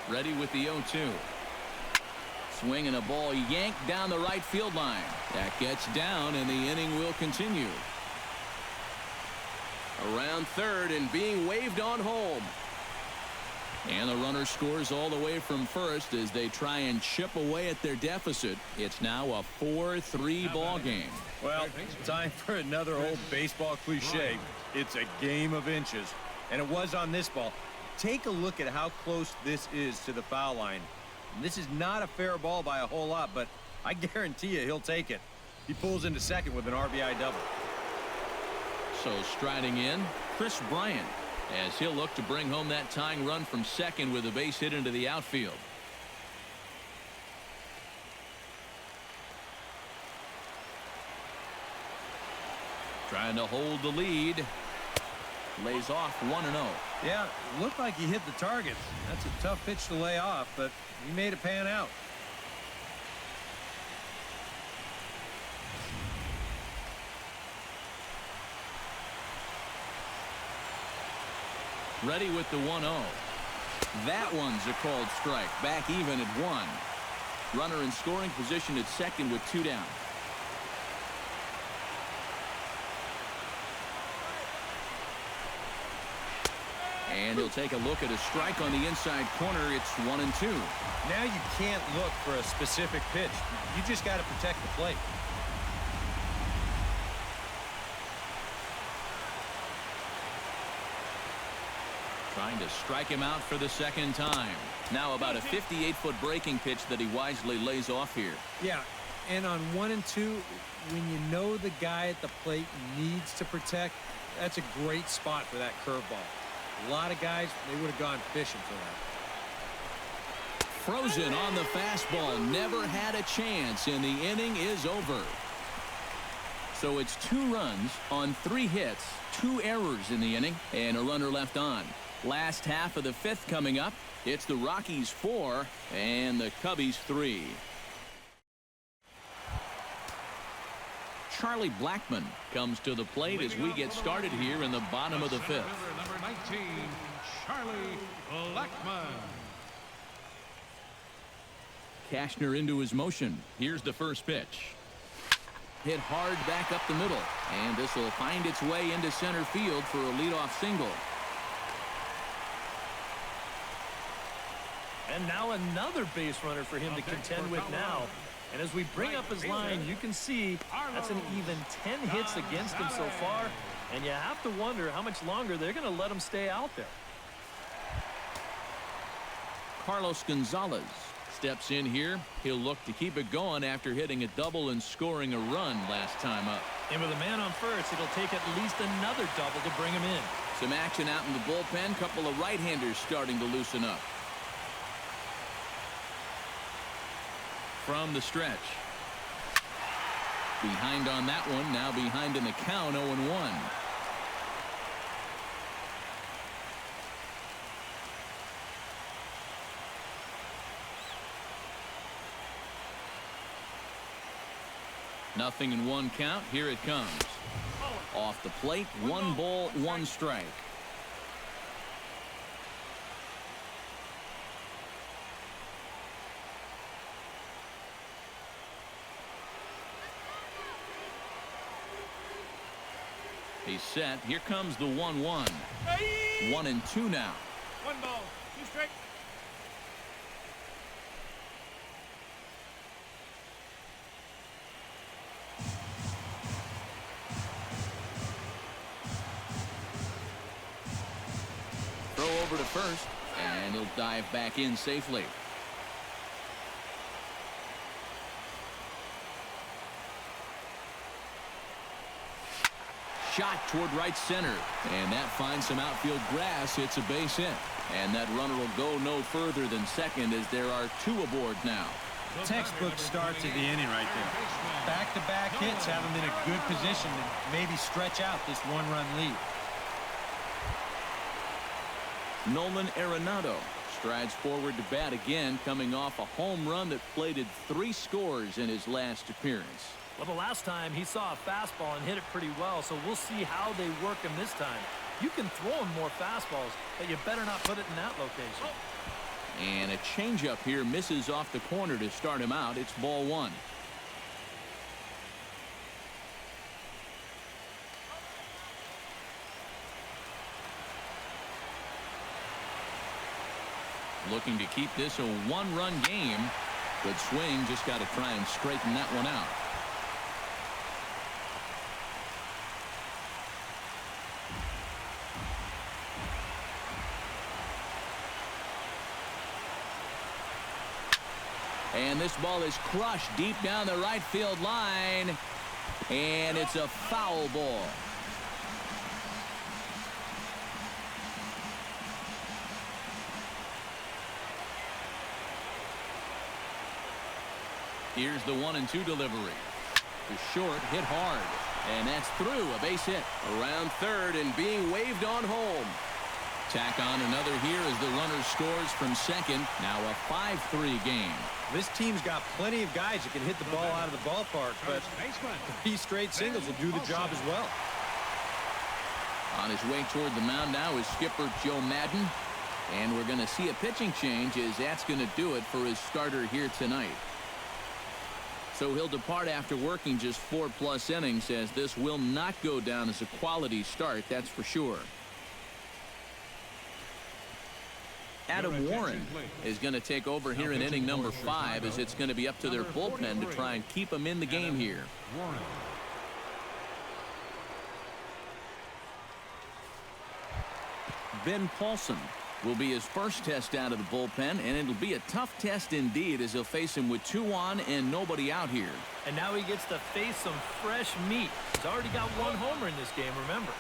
Ready with the 0-2. Swinging a ball yanked down the right field line. That gets down, and the inning will continue. Around third and being waved on home. And the runner scores all the way from first as they try and chip away at their deficit. It's now a 4-3 ball game. Well, time for another old baseball cliche. It's a game of inches. And it was on this ball. Take a look at how close this is to the foul line. And this is not a fair ball by a whole lot, but I guarantee you he'll take it. He pulls into second with an RBI double. So striding in, Chris Bryant, as he'll look to bring home that tying run from second with a base hit into the outfield. Trying to hold the lead. Lays off 1-0. Yeah, looked like he hit the target. That's a tough pitch to lay off, but he made it pan out. Ready with the 1-0. That one's a called strike. Back even at 1. Runner in scoring position at second with 2 down. And he'll take a look at a strike on the inside corner. It's 1-2. Now you can't look for a specific pitch. You just got to protect the plate. Trying to strike him out for the second time. Now about a 58-foot breaking pitch that he wisely lays off here. Yeah, and on 1 and 2, when you know the guy at the plate needs to protect, that's a great spot for that curveball. A lot of guys, they would have gone fishing for that. Frozen on the fastball. Never had a chance, and the inning is over. So it's 2 runs on 3 hits, 2 errors in the inning, and a runner left on. Last half of the 5th coming up. It's the Rockies 4 and the Cubbies 3. Charlie Blackmon comes to the plate as we get started here in the bottom of the 5th. Number 19, Charlie Blackmon. Cashner into his motion. Here's the first pitch. Hit hard back up the middle, and this will find its way into center field for a leadoff single. And now another base runner for him to contend with now. And as we bring up his line, you can see that's an even 10 hits against him so far. And you have to wonder how much longer they're going to let him stay out there. Carlos Gonzalez steps in here. He'll look to keep it going after hitting a double and scoring a run last time up. And with a man on first, it'll take at least another double to bring him in. Some action out in the bullpen. Couple of right-handers starting to loosen up. From the stretch. Behind on that one. Now behind in the count, 0-1. Nothing in 1 count. Here it comes. Off the plate, 1 ball, 1 strike. He's set. Here comes the 1-1. 1-2 now. 1 ball, 2 strikes. Throw over to first, and he'll dive back in safely. Shot toward right center, and that finds some outfield grass. Hits a base hit, and that runner will go no further than second as there are 2 aboard now. Textbook starts at the inning right there. Back-to-back hits have him in a good position to maybe stretch out this 1-run lead. Nolan Arenado strides forward to bat again, coming off a home run that plated 3 scores in his last appearance. Well, the last time he saw a fastball and hit it pretty well, so we'll see how they work him this time. You can throw him more fastballs, but you better not put it in that location. And a changeup here misses off the corner to start him out. It's ball 1. Looking to keep this a 1-run game. Good swing, just got to try and straighten that one out. And this ball is crushed deep down the right field line. And it's a foul ball. Here's the 1-2 delivery. The short hit hard. And that's through. A base hit. Around third and being waved on home. Tack on another here as the runner scores from second. Now a 5-3 game. This team's got plenty of guys that can hit the ball out of the ballpark, but 3 straight singles will do the job as well. On his way toward the mound now is skipper Joe Madden. And we're going to see a pitching change as that's going to do it for his starter here tonight. So he'll depart after working just 4+ innings, as this will not go down as a quality start, that's for sure. Adam Warren is going to take over here in inning number 5, as it's going to be up to their bullpen to try and keep him in the game here. Ben Paulson will be his first test out of the bullpen, and it'll be a tough test indeed, as he'll face him with 2 on and nobody out here. And now he gets to face some fresh meat. He's already got 1 homer in this game, remember.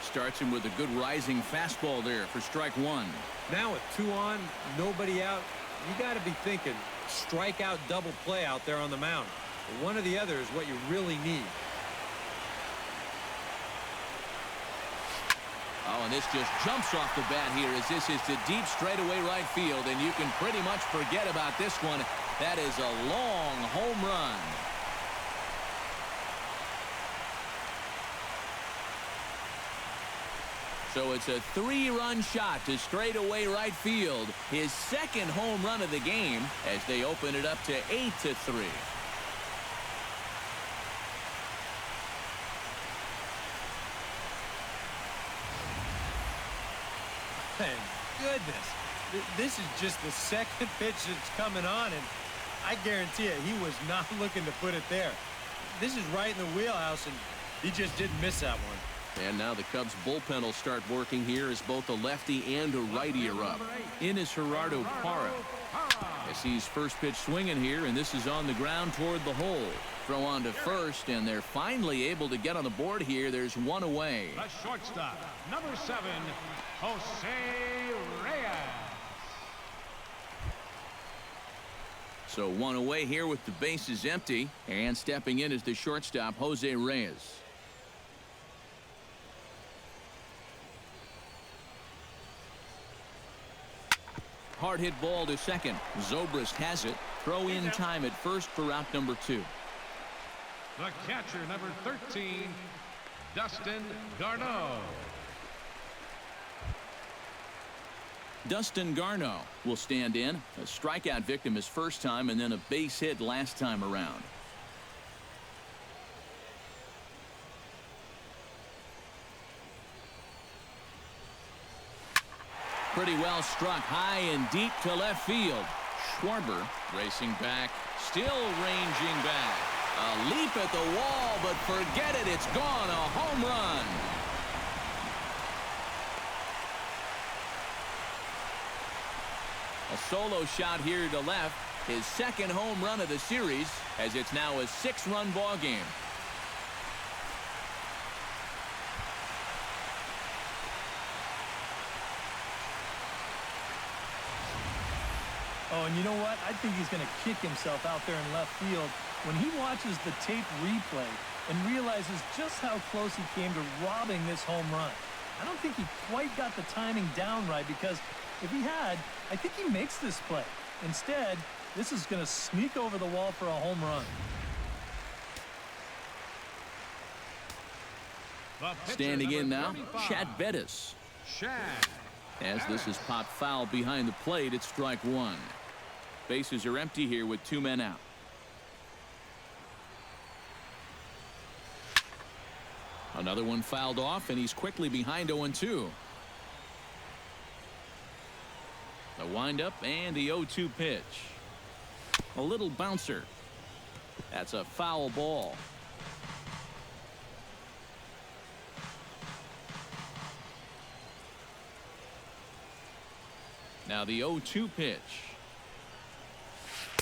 Starts him with a good rising fastball there for strike 1. Now with 2 on, nobody out, you got to be thinking strikeout double play out there on the mound. One or the other is what you really need. Oh, and this just jumps off the bat here, as this is to deep straightaway right field, and you can pretty much forget about this one. That is a long home run. So it's a 3-run shot to straightaway right field. His second home run of the game, as they open it up to 8-3. Thank goodness. This is just the second pitch that's coming on, and I guarantee you he was not looking to put it there. This is right in the wheelhouse, and he just didn't miss that one. And now the Cubs bullpen will start working here, as both a lefty and a righty are up. In is Gerardo Parra. As he's first pitch swinging here, and this is on the ground toward the hole. Throw on to first, and they're finally able to get on the board here. There's 1 away. The shortstop, number 7, Jose Reyes. So 1 away here with the bases empty, and stepping in is the shortstop, Jose Reyes. Hard hit ball to second. Zobrist has it. Throw in time at first for out number 2. The catcher, number 13, Dustin Garneau. Dustin Garneau will stand in. A strikeout victim his first time and then a base hit last time around. Pretty well struck high and deep to left field. Schwarber racing back, still ranging back. A leap at the wall, but forget it, it's gone. A home run. A solo shot here to left. His second home run of the series, as it's now a 6-run ball game. Oh, and you know what? I think he's going to kick himself out there in left field when he watches the tape replay and realizes just how close he came to robbing this home run. I don't think he quite got the timing down right, because if he had, I think he makes this play. Instead, this is going to sneak over the wall for a home run. Standing in now, Chad Bettis. As this is popped foul behind the plate, it's strike one. Bases are empty here with 2 men out. Another one fouled off, and he's quickly behind 0-2. The windup and the 0-2 pitch. A little bouncer. That's a foul ball. Now the 0-2 pitch.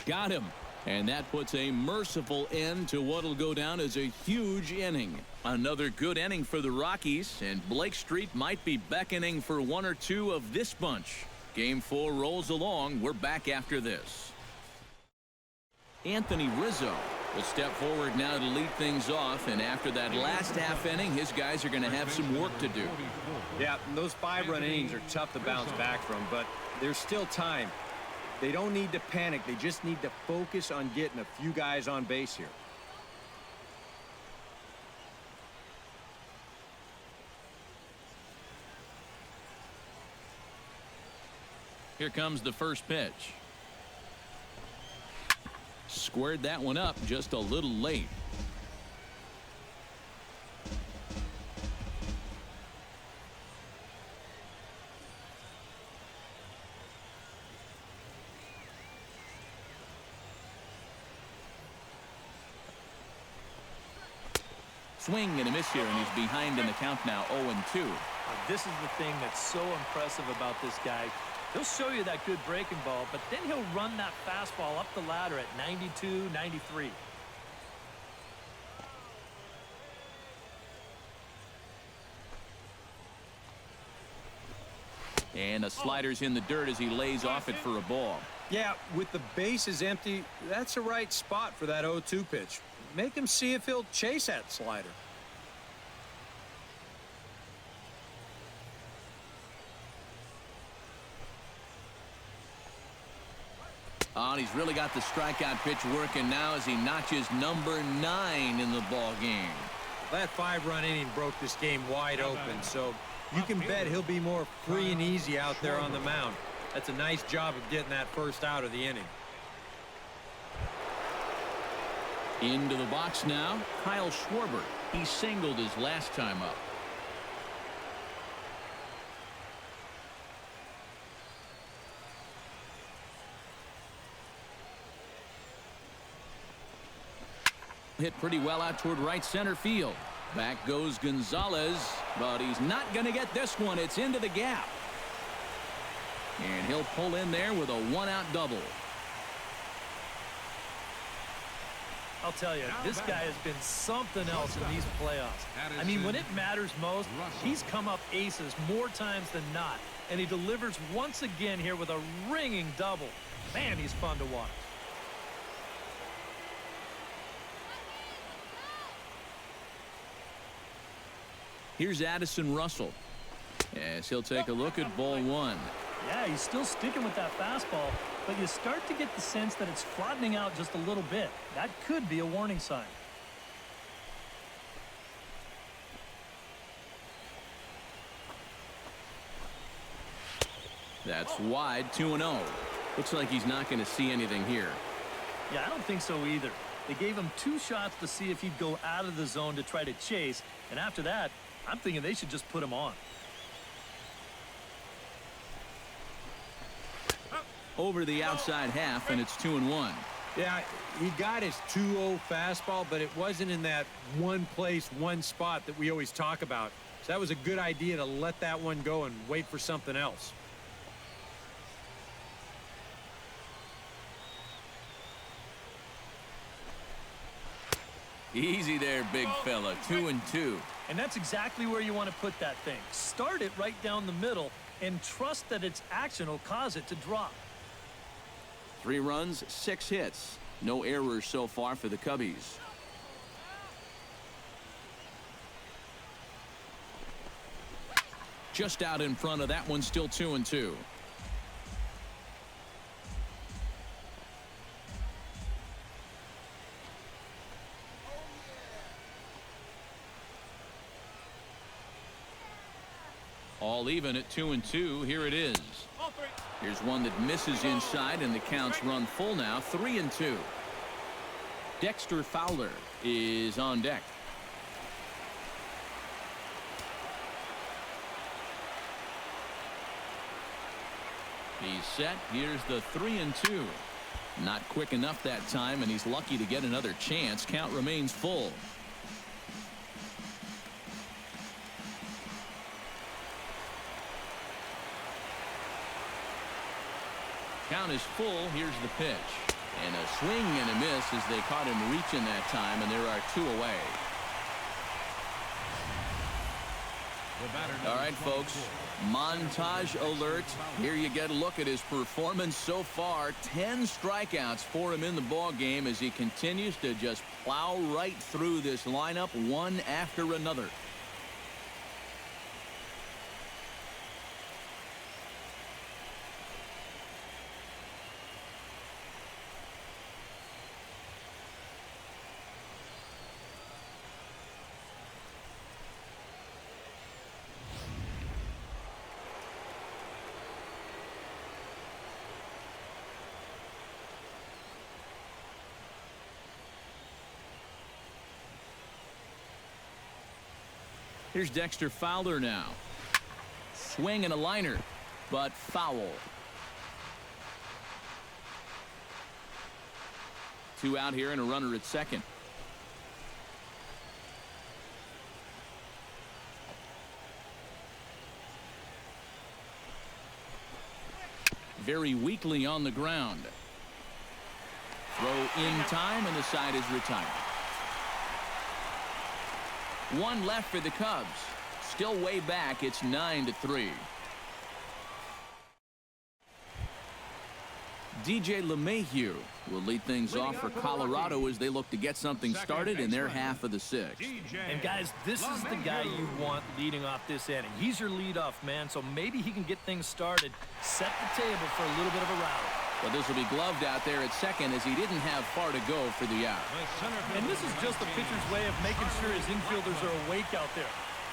Got him. And that puts a merciful end to what will go down as a huge inning. Another good inning for the Rockies, and Blake Street might be beckoning for 1 or 2 of this bunch. Game 4 rolls along. We're back after this. Anthony Rizzo will step forward now to lead things off, and after that last half inning, his guys are going to have some work to do. Yeah, those 5-run innings are tough to bounce back from, but there's still time. They don't need to panic. They just need to focus on getting a few guys on base here. Here comes the first pitch. Squared that one up just a little late. Swing and a miss here, and he's behind in the count now, 0-2. This is the thing that's so impressive about this guy. He'll show you that good breaking ball, but then he'll run that fastball up the ladder at 92, 93. And a slider's in the dirt as he lays off it for a ball. Yeah, with the bases empty, that's a right spot for that 0-2 pitch. Make him see if he'll chase that slider. Oh, and he's really got the strikeout pitch working now as he notches number 9 in the ball game. That 5-run inning broke this game wide open, so you can bet he'll be more free and easy out there on the mound. That's a nice job of getting that first out of the inning. Into the box now, Kyle Schwarber. He singled his last time up. Hit pretty well out toward right center field. Back goes Gonzalez, but he's not going to get this one. It's into the gap. And he'll pull in there with a 1-out double. I'll tell you, this guy has been something else in these playoffs. I mean, when it matters most, he's come up aces more times than not. And he delivers once again here with a ringing double. Man, he's fun to watch. Here's Addison Russell as he'll take a look at ball 1. Yeah, he's still sticking with that fastball, but you start to get the sense that it's flattening out just a little bit. That could be a warning sign. That's wide, 2-0. Looks like he's not going to see anything here. Yeah, I don't think so either. They gave him 2 shots to see if he'd go out of the zone to try to chase, and after that, I'm thinking they should just put him on. Over the outside half, and it's 2-1. Yeah, he got his 2-0 fastball, but it wasn't in that one place, one spot that we always talk about. So that was a good idea to let that one go and wait for something else. Easy there, big fella. 2-2. And that's exactly where you want to put that thing. Start it right down the middle and trust that its action will cause it to drop. 3 runs, 6 hits. No errors so far for the Cubbies. Just out in front of that one, still 2-2. All even at 2-2. Here it is. Here's one that misses inside, and the count's run full now. 3-2. Dexter Fowler is on deck. He's set. Here's the 3-2. Not quick enough that time, and he's lucky to get another chance. Count remains full. Count is full. Here's the pitch. And a swing and a miss as they caught him reaching that time, and there are 2 away. All right, folks. Montage alert. Here you get a look at his performance so far. 10 strikeouts for him in the ball game as he continues to just plow right through this lineup one after another. Here's Dexter Fowler now. Swing and a liner, but foul. 2 out here and a runner at second. Very weakly on the ground. Throw in time, and the side is retired. 1 left for the Cubs. Still way back. It's 9-3. DJ LeMahieu will lead things off for Colorado as they look to get something started in their half of the 6th. And guys, this is the guy you want leading off this inning. He's your leadoff man, so maybe he can get things started, set the table for a little bit of a rally. But this will be gloved out there at second as he didn't have far to go for the out. And this is just the pitcher's way of making sure his infielders are awake out there.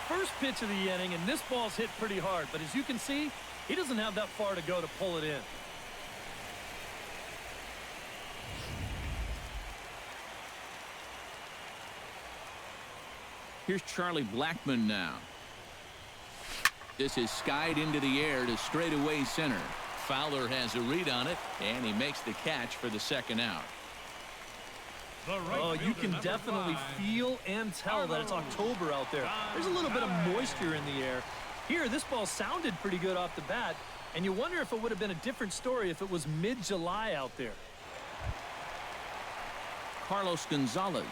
First pitch of the inning, and this ball's hit pretty hard. But as you can see, he doesn't have that far to go to pull it in. Here's Charlie Blackmon now. This is skied into the air to straightaway center. Fowler has a read on it, and he makes the catch for the second out. Oh, you can definitely feel and tell that it's October out there. There's a little bit of moisture in the air. Here, this ball sounded pretty good off the bat, and you wonder if it would have been a different story if it was mid-July out there. Carlos Gonzalez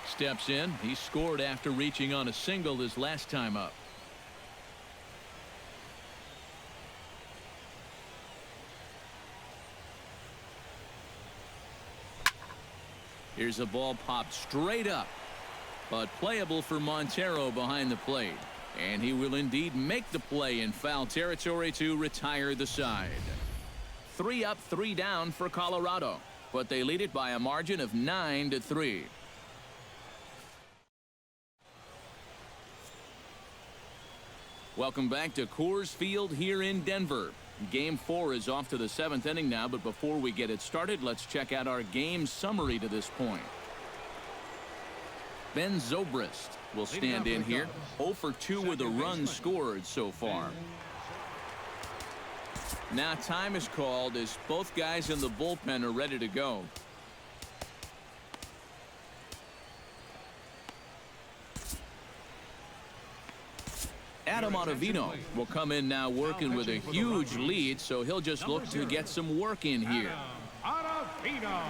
steps in. He scored after reaching on a single his last time up. Here's a ball popped straight up, but playable for Montero behind the plate. And he will indeed make the play in foul territory to retire the side. 3 up, 3 down for Colorado, but they lead it by a margin of 9-3. Welcome back to Coors Field here in Denver. Game 4 is off to the 7th inning now, but before we get it started, let's check out our game summary to this point. Ben Zobrist will stand in here. 0 for 2 with a run scored so far. Now time is called as both guys in the bullpen are ready to go. Adam Ottavino will come in now working with a huge lead, so he'll just look to get some work in here. Ottavino.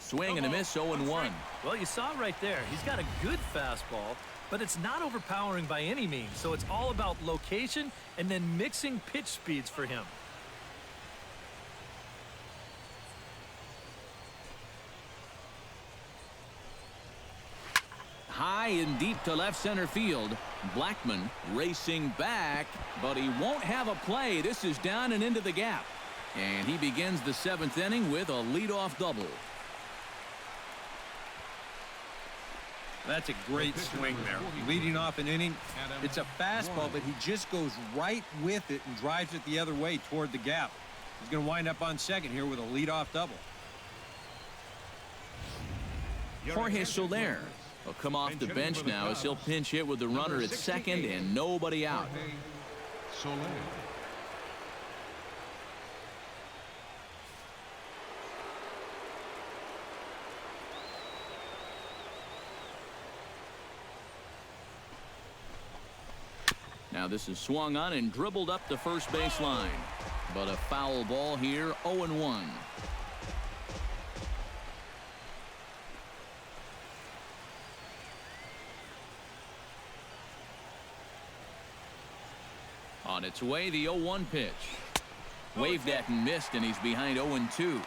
Swing and a miss, 0-1. Well, you saw it right there. He's got a good fastball, but it's not overpowering by any means. So it's all about location and then mixing pitch speeds for him. High and deep to left center field. Blackman racing back, but he won't have a play. This is down and into the gap. And he begins the 7th inning with a leadoff double. That's a great swing there. Leading off an inning, it's a fastball, but he just goes right with it and drives it the other way toward the gap. He's going to wind up on second here with a leadoff double. Jorge Soler will come off the bench now as he'll pinch hit with the runner at second and nobody out. Soler. Now this is swung on and dribbled up the first base line. But a foul ball here, 0-1. On its way, the 0-1 pitch. Waved at and missed, and he's behind 0-2.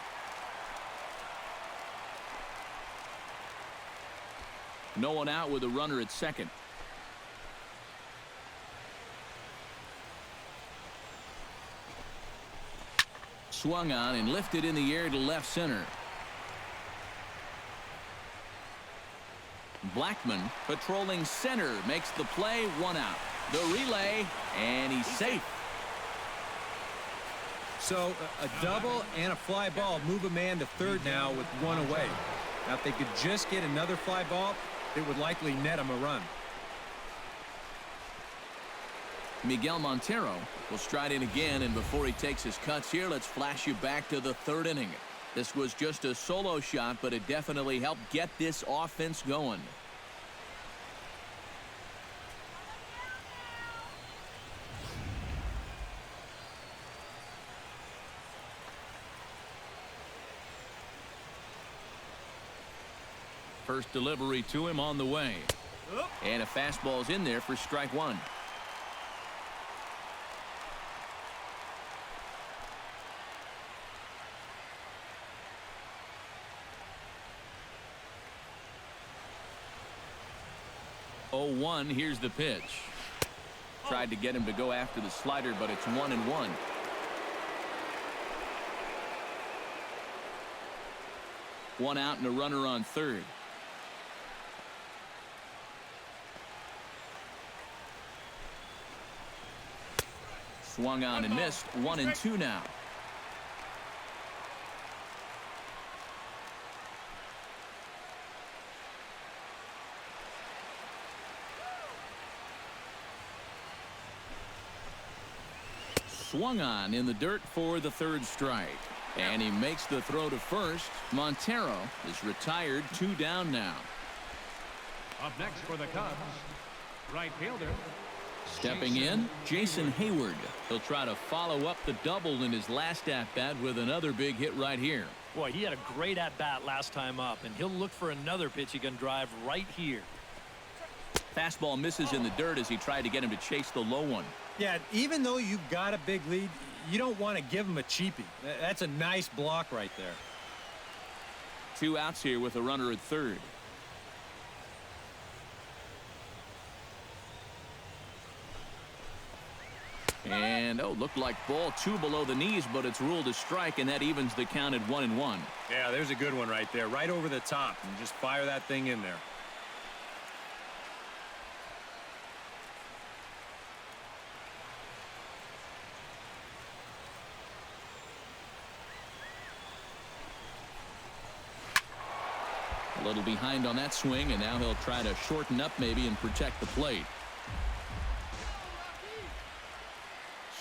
No one out with a runner at second. Swung on and lifted in the air to left center. Blackman patrolling center makes the play, 1 out. The relay, and he's safe. So a double and a fly ball move a man to third now with 1 away. Now if they could just get another fly ball, it would likely net him a run. Miguel Montero will stride in again, and before he takes his cuts here, let's flash you back to the 3rd inning. This was just a solo shot, but it definitely helped get this offense going. First delivery to him on the way. And a fastball's in there for strike 1. Oh, 0-1, here's the pitch. Tried to get him to go after the slider, but it's 1-1. One out and a runner on third. Swung on and missed. 1-2 now. Swung on in the dirt for the 3rd strike. And he makes the throw to first. Montero is retired, 2 down now. Up next for the Cubs, right fielder. Stepping in, Jason Hayward. He'll try to follow up the double in his last at-bat with another big hit right here. Boy, he had a great at-bat last time up, and he'll look for another pitch he can drive right here. Fastball misses in the dirt as he tried to get him to chase the low one. Yeah, even though you've got a big lead, you don't want to give him a cheapie. That's a nice block right there. 2 outs here with a runner at third. And, oh, looked like ball 2 below the knees, but it's ruled a strike, and that evens the count at 1-1. Yeah, there's a good one right there, right over the top, and just fire that thing in there. A little behind on that swing, and now he'll try to shorten up maybe and protect the plate.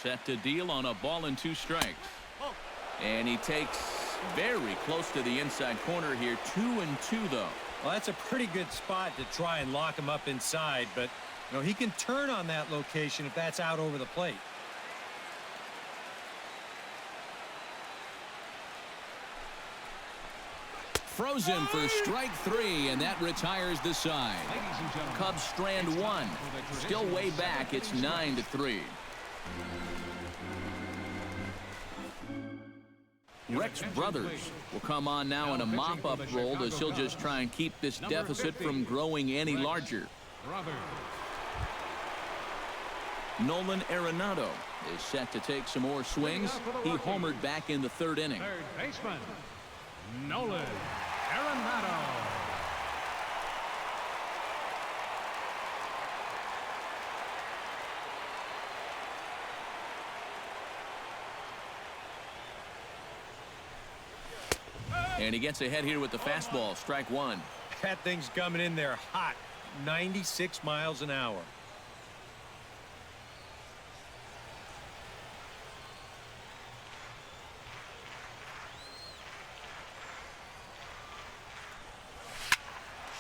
Set to deal on a ball and 2 strikes. And he takes very close to the inside corner here. 2-2 though. Well, that's a pretty good spot to try and lock him up inside, but you know, he can turn on that location if that's out over the plate. Throws him for strike 3, and that retires the side. Cubs strand 1. Still way back. It's 9-3. Rex Brothers will come on now in a mop-up role as he'll just try and keep this deficit from growing any larger. Nolan Arenado is set to take some more swings. He homered back in the 3rd inning. Third baseman, Nolan Arenado. And he gets ahead here with the fastball. Strike 1. That thing's coming in there hot, 96 miles an hour.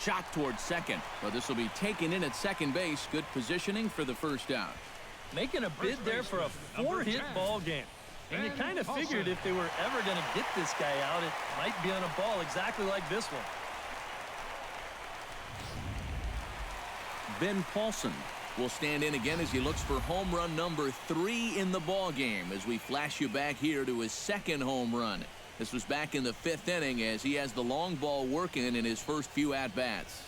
Shot towards second. Well, this will be taken in at second base. Good positioning for the first out. Making a bid there for a 4-hit ball game. And you kind of figured if they were ever going to get this guy out, it might be on a ball exactly like this one. Ben Paulson will stand in again as he looks for home run number 3 in the ball game as we flash you back here to his 2nd home run. This was back in the 5th inning as he has the long ball working in his first few at-bats.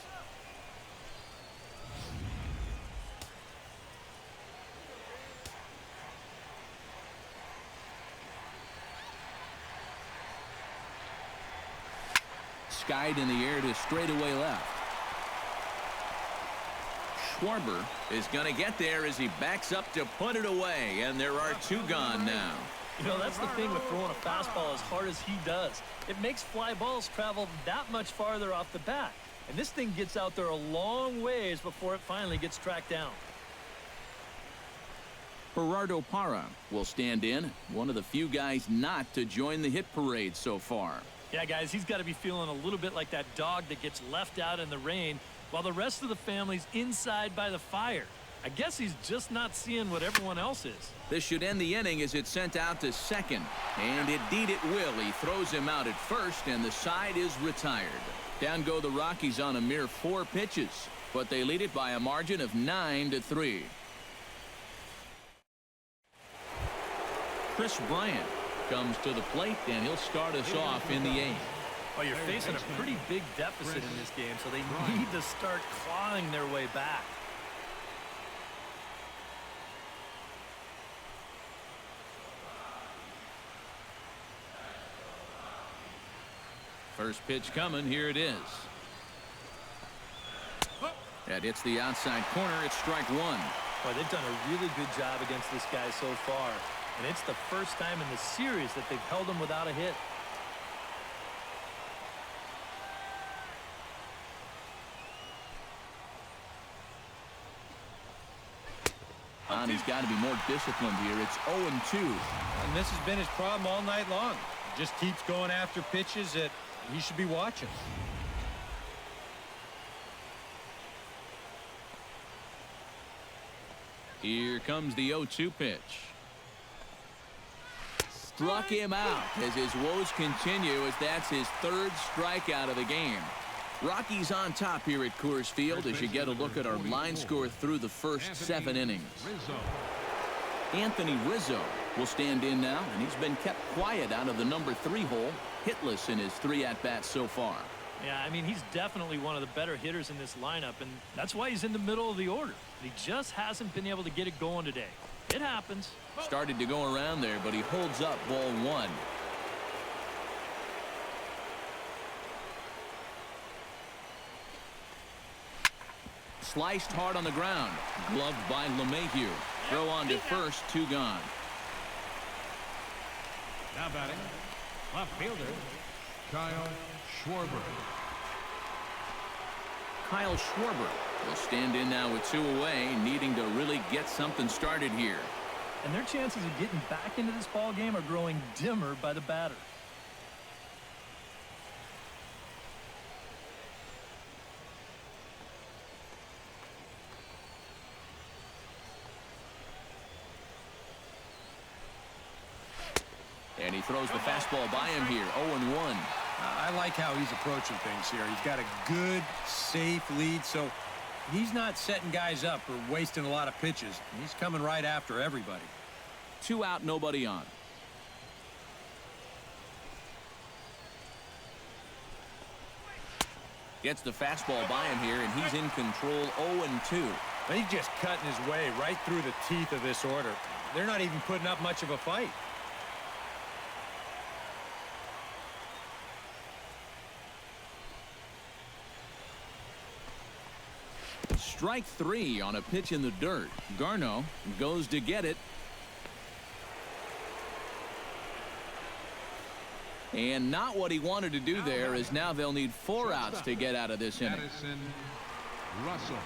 Skied in the air to straightaway left. Schwarber is going to get there as he backs up to put it away, and there are 2 gone now. You know, that's the thing with throwing a fastball as hard as he does. It makes fly balls travel that much farther off the bat. And this thing gets out there a long ways before it finally gets tracked down. Gerardo Parra will stand in, one of the few guys not to join the hit parade so far. Yeah, guys, he's got to be feeling a little bit like that dog that gets left out in the rain while the rest of the family's inside by the fire. I guess he's just not seeing what everyone else is. This should end the inning as it's sent out to second. And indeed it will. He throws him out at first, and the side is retired. Down go the Rockies on a mere 4 pitches, but they lead it by a margin of 9-3. Chris Bryant comes to the plate, and he'll start us off in the 8th. Well, you're facing a pretty big deficit in this game, so they need to start clawing their way back. First pitch coming. Here it is. That hits the outside corner. It's strike 1. Boy, they've done a really good job against this guy so far. And it's the first time in the series that they've held him without a hit. And he's got to be more disciplined here. It's 0-2. And this has been his problem all night long. Just keeps going after pitches that he should be watching. Here comes the 0-2 pitch. Struck him out as his woes continue as that's his 3rd strikeout of the game. Rockies on top here at Coors Field as you get a look at our line score through the first 7 innings. Anthony Rizzo will stand in now, and he's been kept quiet out of the number 3 hole, hitless in his 3 at-bats so far. Yeah, I mean, he's definitely one of the better hitters in this lineup, and that's why he's in the middle of the order. He just hasn't been able to get it going today. It happens. Started to go around there, but he holds up ball one. Sliced hard on the ground. Gloved by LeMahieu. Throw on to first, 2 gone. Now batting, left fielder, Kyle Schwarber. Kyle Schwarber will stand in now with 2 away, needing to really get something started here. And their chances of getting back into this ball game are growing dimmer by the batter. And he throws the fastball by him here. 0-1. I like how he's approaching things here. He's got a good, safe lead, so he's not setting guys up or wasting a lot of pitches. He's coming right after everybody. 2 out, nobody on. Gets the fastball by him here, and he's in control. 0-2. He's just cutting his way right through the teeth of this order. They're not even putting up much of a fight. Strike 3 on a pitch in the dirt. Garneau goes to get it. And not what he wanted to do there, as now they'll need 4 outs to get out of this inning. Addison Russell.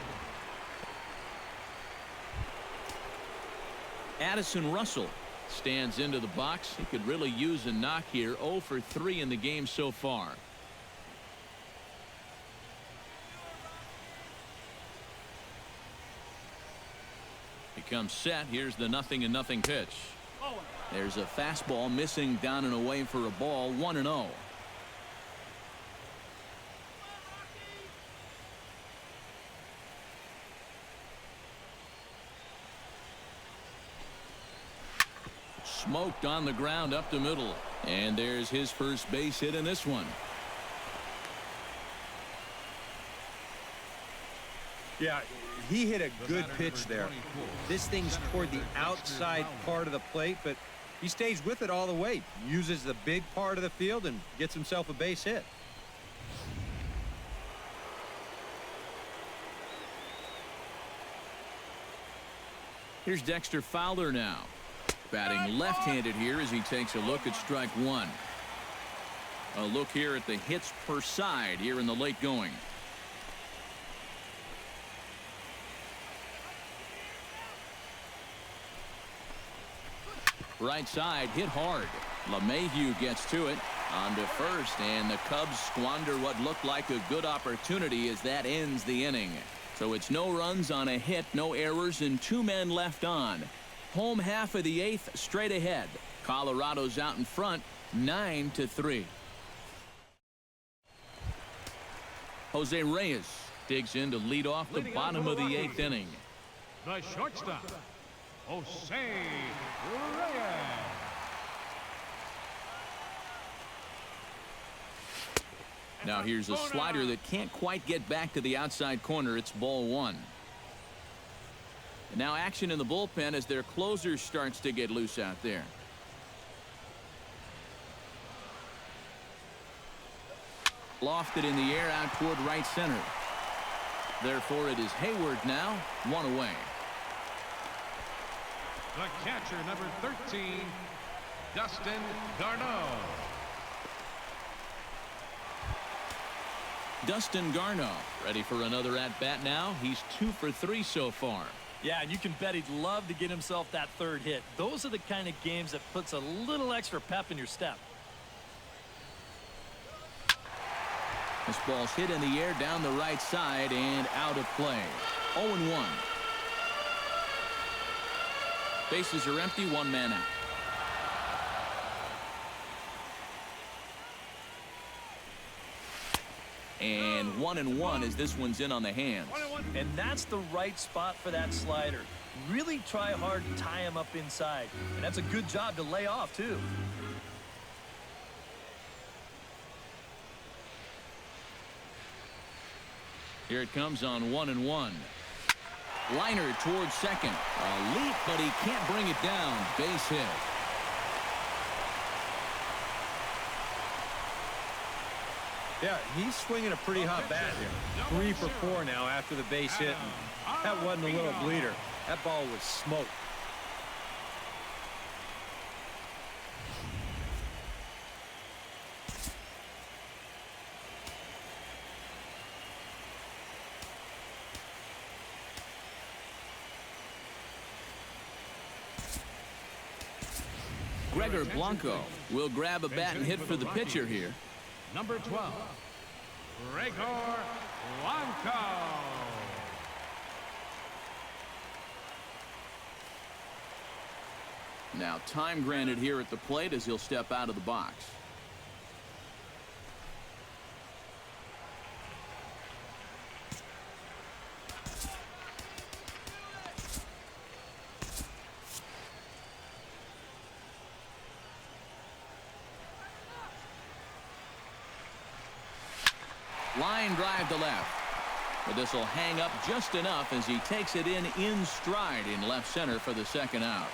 Addison Russell stands into the box. He could really use a knock here. 0 for 3 in the game so far. Comes set. Here's the 0-0 pitch. There's a fastball missing down and away for a ball. 1-0. Smoked on the ground up the middle, and there's his first base hit in this one. Yeah, he hit a good pitch there. This thing's toward the outside part of the plate, but he stays with it all the way. Uses the big part of the field and gets himself a base hit. Here's Dexter Fowler now. Batting left-handed here as he takes a look at strike 1. A look here at the hits per side here in the late going. Right side hit hard. LeMahieu gets to it on to first, and the Cubs squander what looked like a good opportunity as that ends the inning. So it's no runs on a hit, no errors, and 2 men left on. Home half of the 8th straight ahead. Colorado's out in front 9-3. Jose Reyes digs in to lead off the bottom of the 8th inning. The shortstop, Jose Reyes. Now here's a slider that can't quite get back to the outside corner. It's ball 1. And now action in the bullpen as their closer starts to get loose out there. Lofted in the air out toward right center. Therefore it is Hayward now, 1 away. The catcher, number 13, Dustin Garneau. Dustin Garneau ready for another at-bat now. He's 2 for 3 so far. Yeah, and you can bet he'd love to get himself that 3rd hit. Those are the kind of games that puts a little extra pep in your step. This ball's hit in the air down the right side and out of play. 0-1. Bases are empty, 1 man out. And 1-1 as this one's in on the hands. And that's the right spot for that slider. Really try hard to tie him up inside. And that's a good job to lay off, too. Here it comes on 1-1. Liner towards second. A leap, but he can't bring it down. Base hit. Yeah, he's swinging a pretty hot bat here. 3 for 4 now after the base hit. And that wasn't a little bleeder. That ball was smoked. Gregor Blanco will grab a bat and hit for the pitcher here. Number 12, Gregor Blanco. Now time granted here at the plate as he'll step out of the box. Line drive to left. But this will hang up just enough as he takes it in stride in left center for the second out.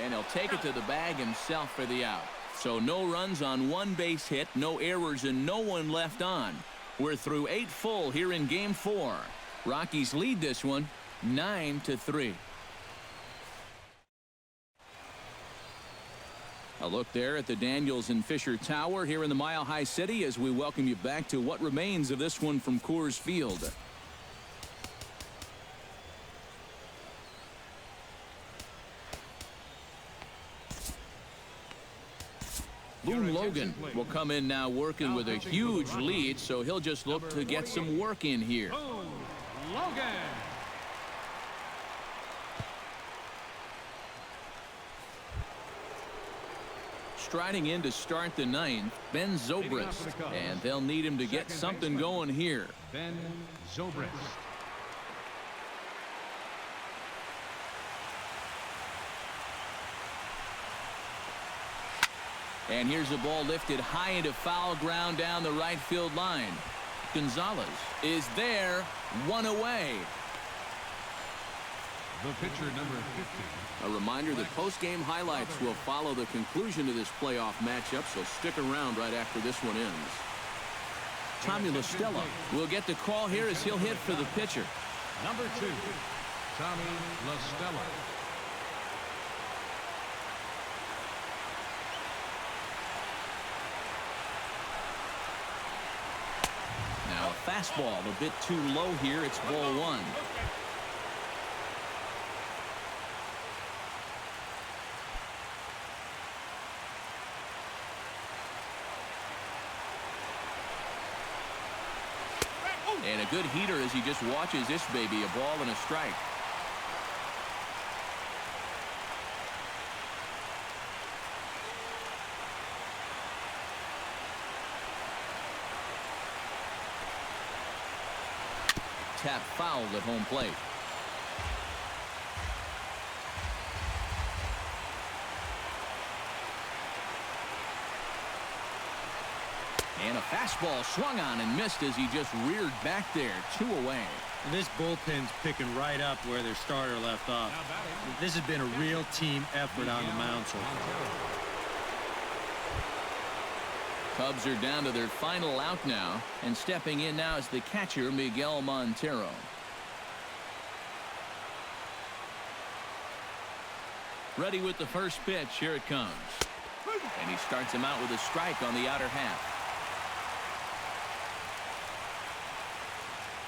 And he'll take it to the bag himself for the out. So no runs on 1 base hit, no errors, and no one left on. We're through 8 full here in game 4. Rockies lead this one 9-3. A look there at the Daniels and Fisher Tower here in the Mile High City as we welcome you back to what remains of this one from Coors Field. Boone Logan will come in now working with a huge lead, so he'll just look to get some work in here. Boone Logan. Striding in to start the 9th, Ben Zobrist, and they'll need him to get something going here. Ben Zobrist. And here's a ball lifted high into foul ground down the right field line. Gonzalez is there, 1 away. The pitcher, number 50. A reminder that post-game highlights will follow the conclusion of this playoff matchup, so stick around right after this one ends. Tommy La Stella will get the call here as he'll hit for the pitcher. Number 2, Tommy La Stella. Now a fastball a bit too low here. It's ball 1. And a good heater as he just watches this baby, a ball and a strike. Tap fouled at home plate. And a fastball swung on and missed as he just reared back there, 2 away. And this bullpen's picking right up where their starter left off. This has been a real team effort on the mound so far. Cubs are down to their final out now, and stepping in now is the catcher, Miguel Montero. Ready with the first pitch. Here it comes. And he starts him out with a strike on the outer half.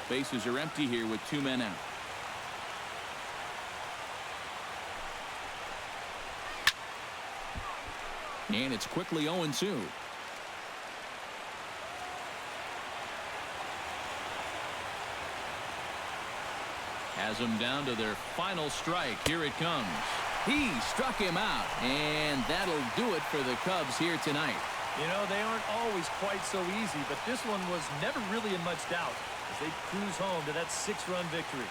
Bases are empty here with 2 men out. And it's quickly 0-2. Has them down to their final strike. Here it comes. He struck him out, and that'll do it for the Cubs here tonight. You know, they aren't always quite so easy, but this one was never really in much doubt as they cruise home to that 6-run victory.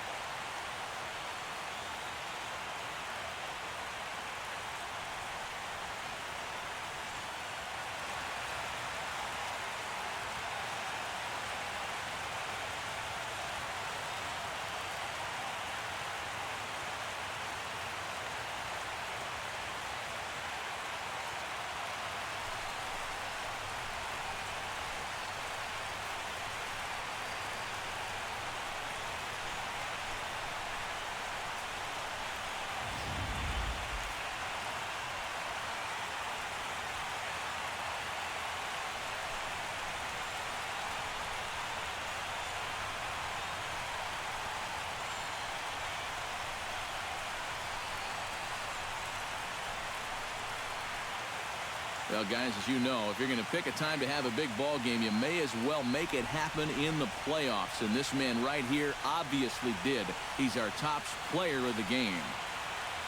Well, guys, as you know, if you're going to pick a time to have a big ball game, you may as well make it happen in the playoffs. And this man right here obviously did. He's our top player of the game.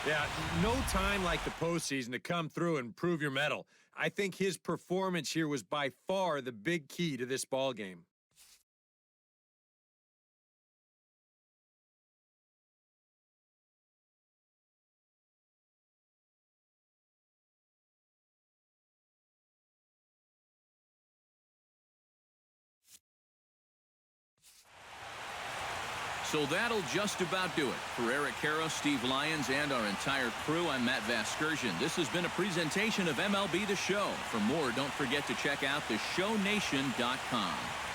Yeah, no time like the postseason to come through and prove your mettle. I think his performance here was by far the big key to this ball game. So that'll just about do it. For Eric Karros, Steve Lyons, and our entire crew, I'm Matt Vasgersian. This has been a presentation of MLB The Show. For more, don't forget to check out theshownation.com.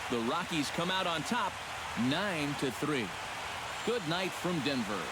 The Rockies come out on top 9-3. Good night from Denver.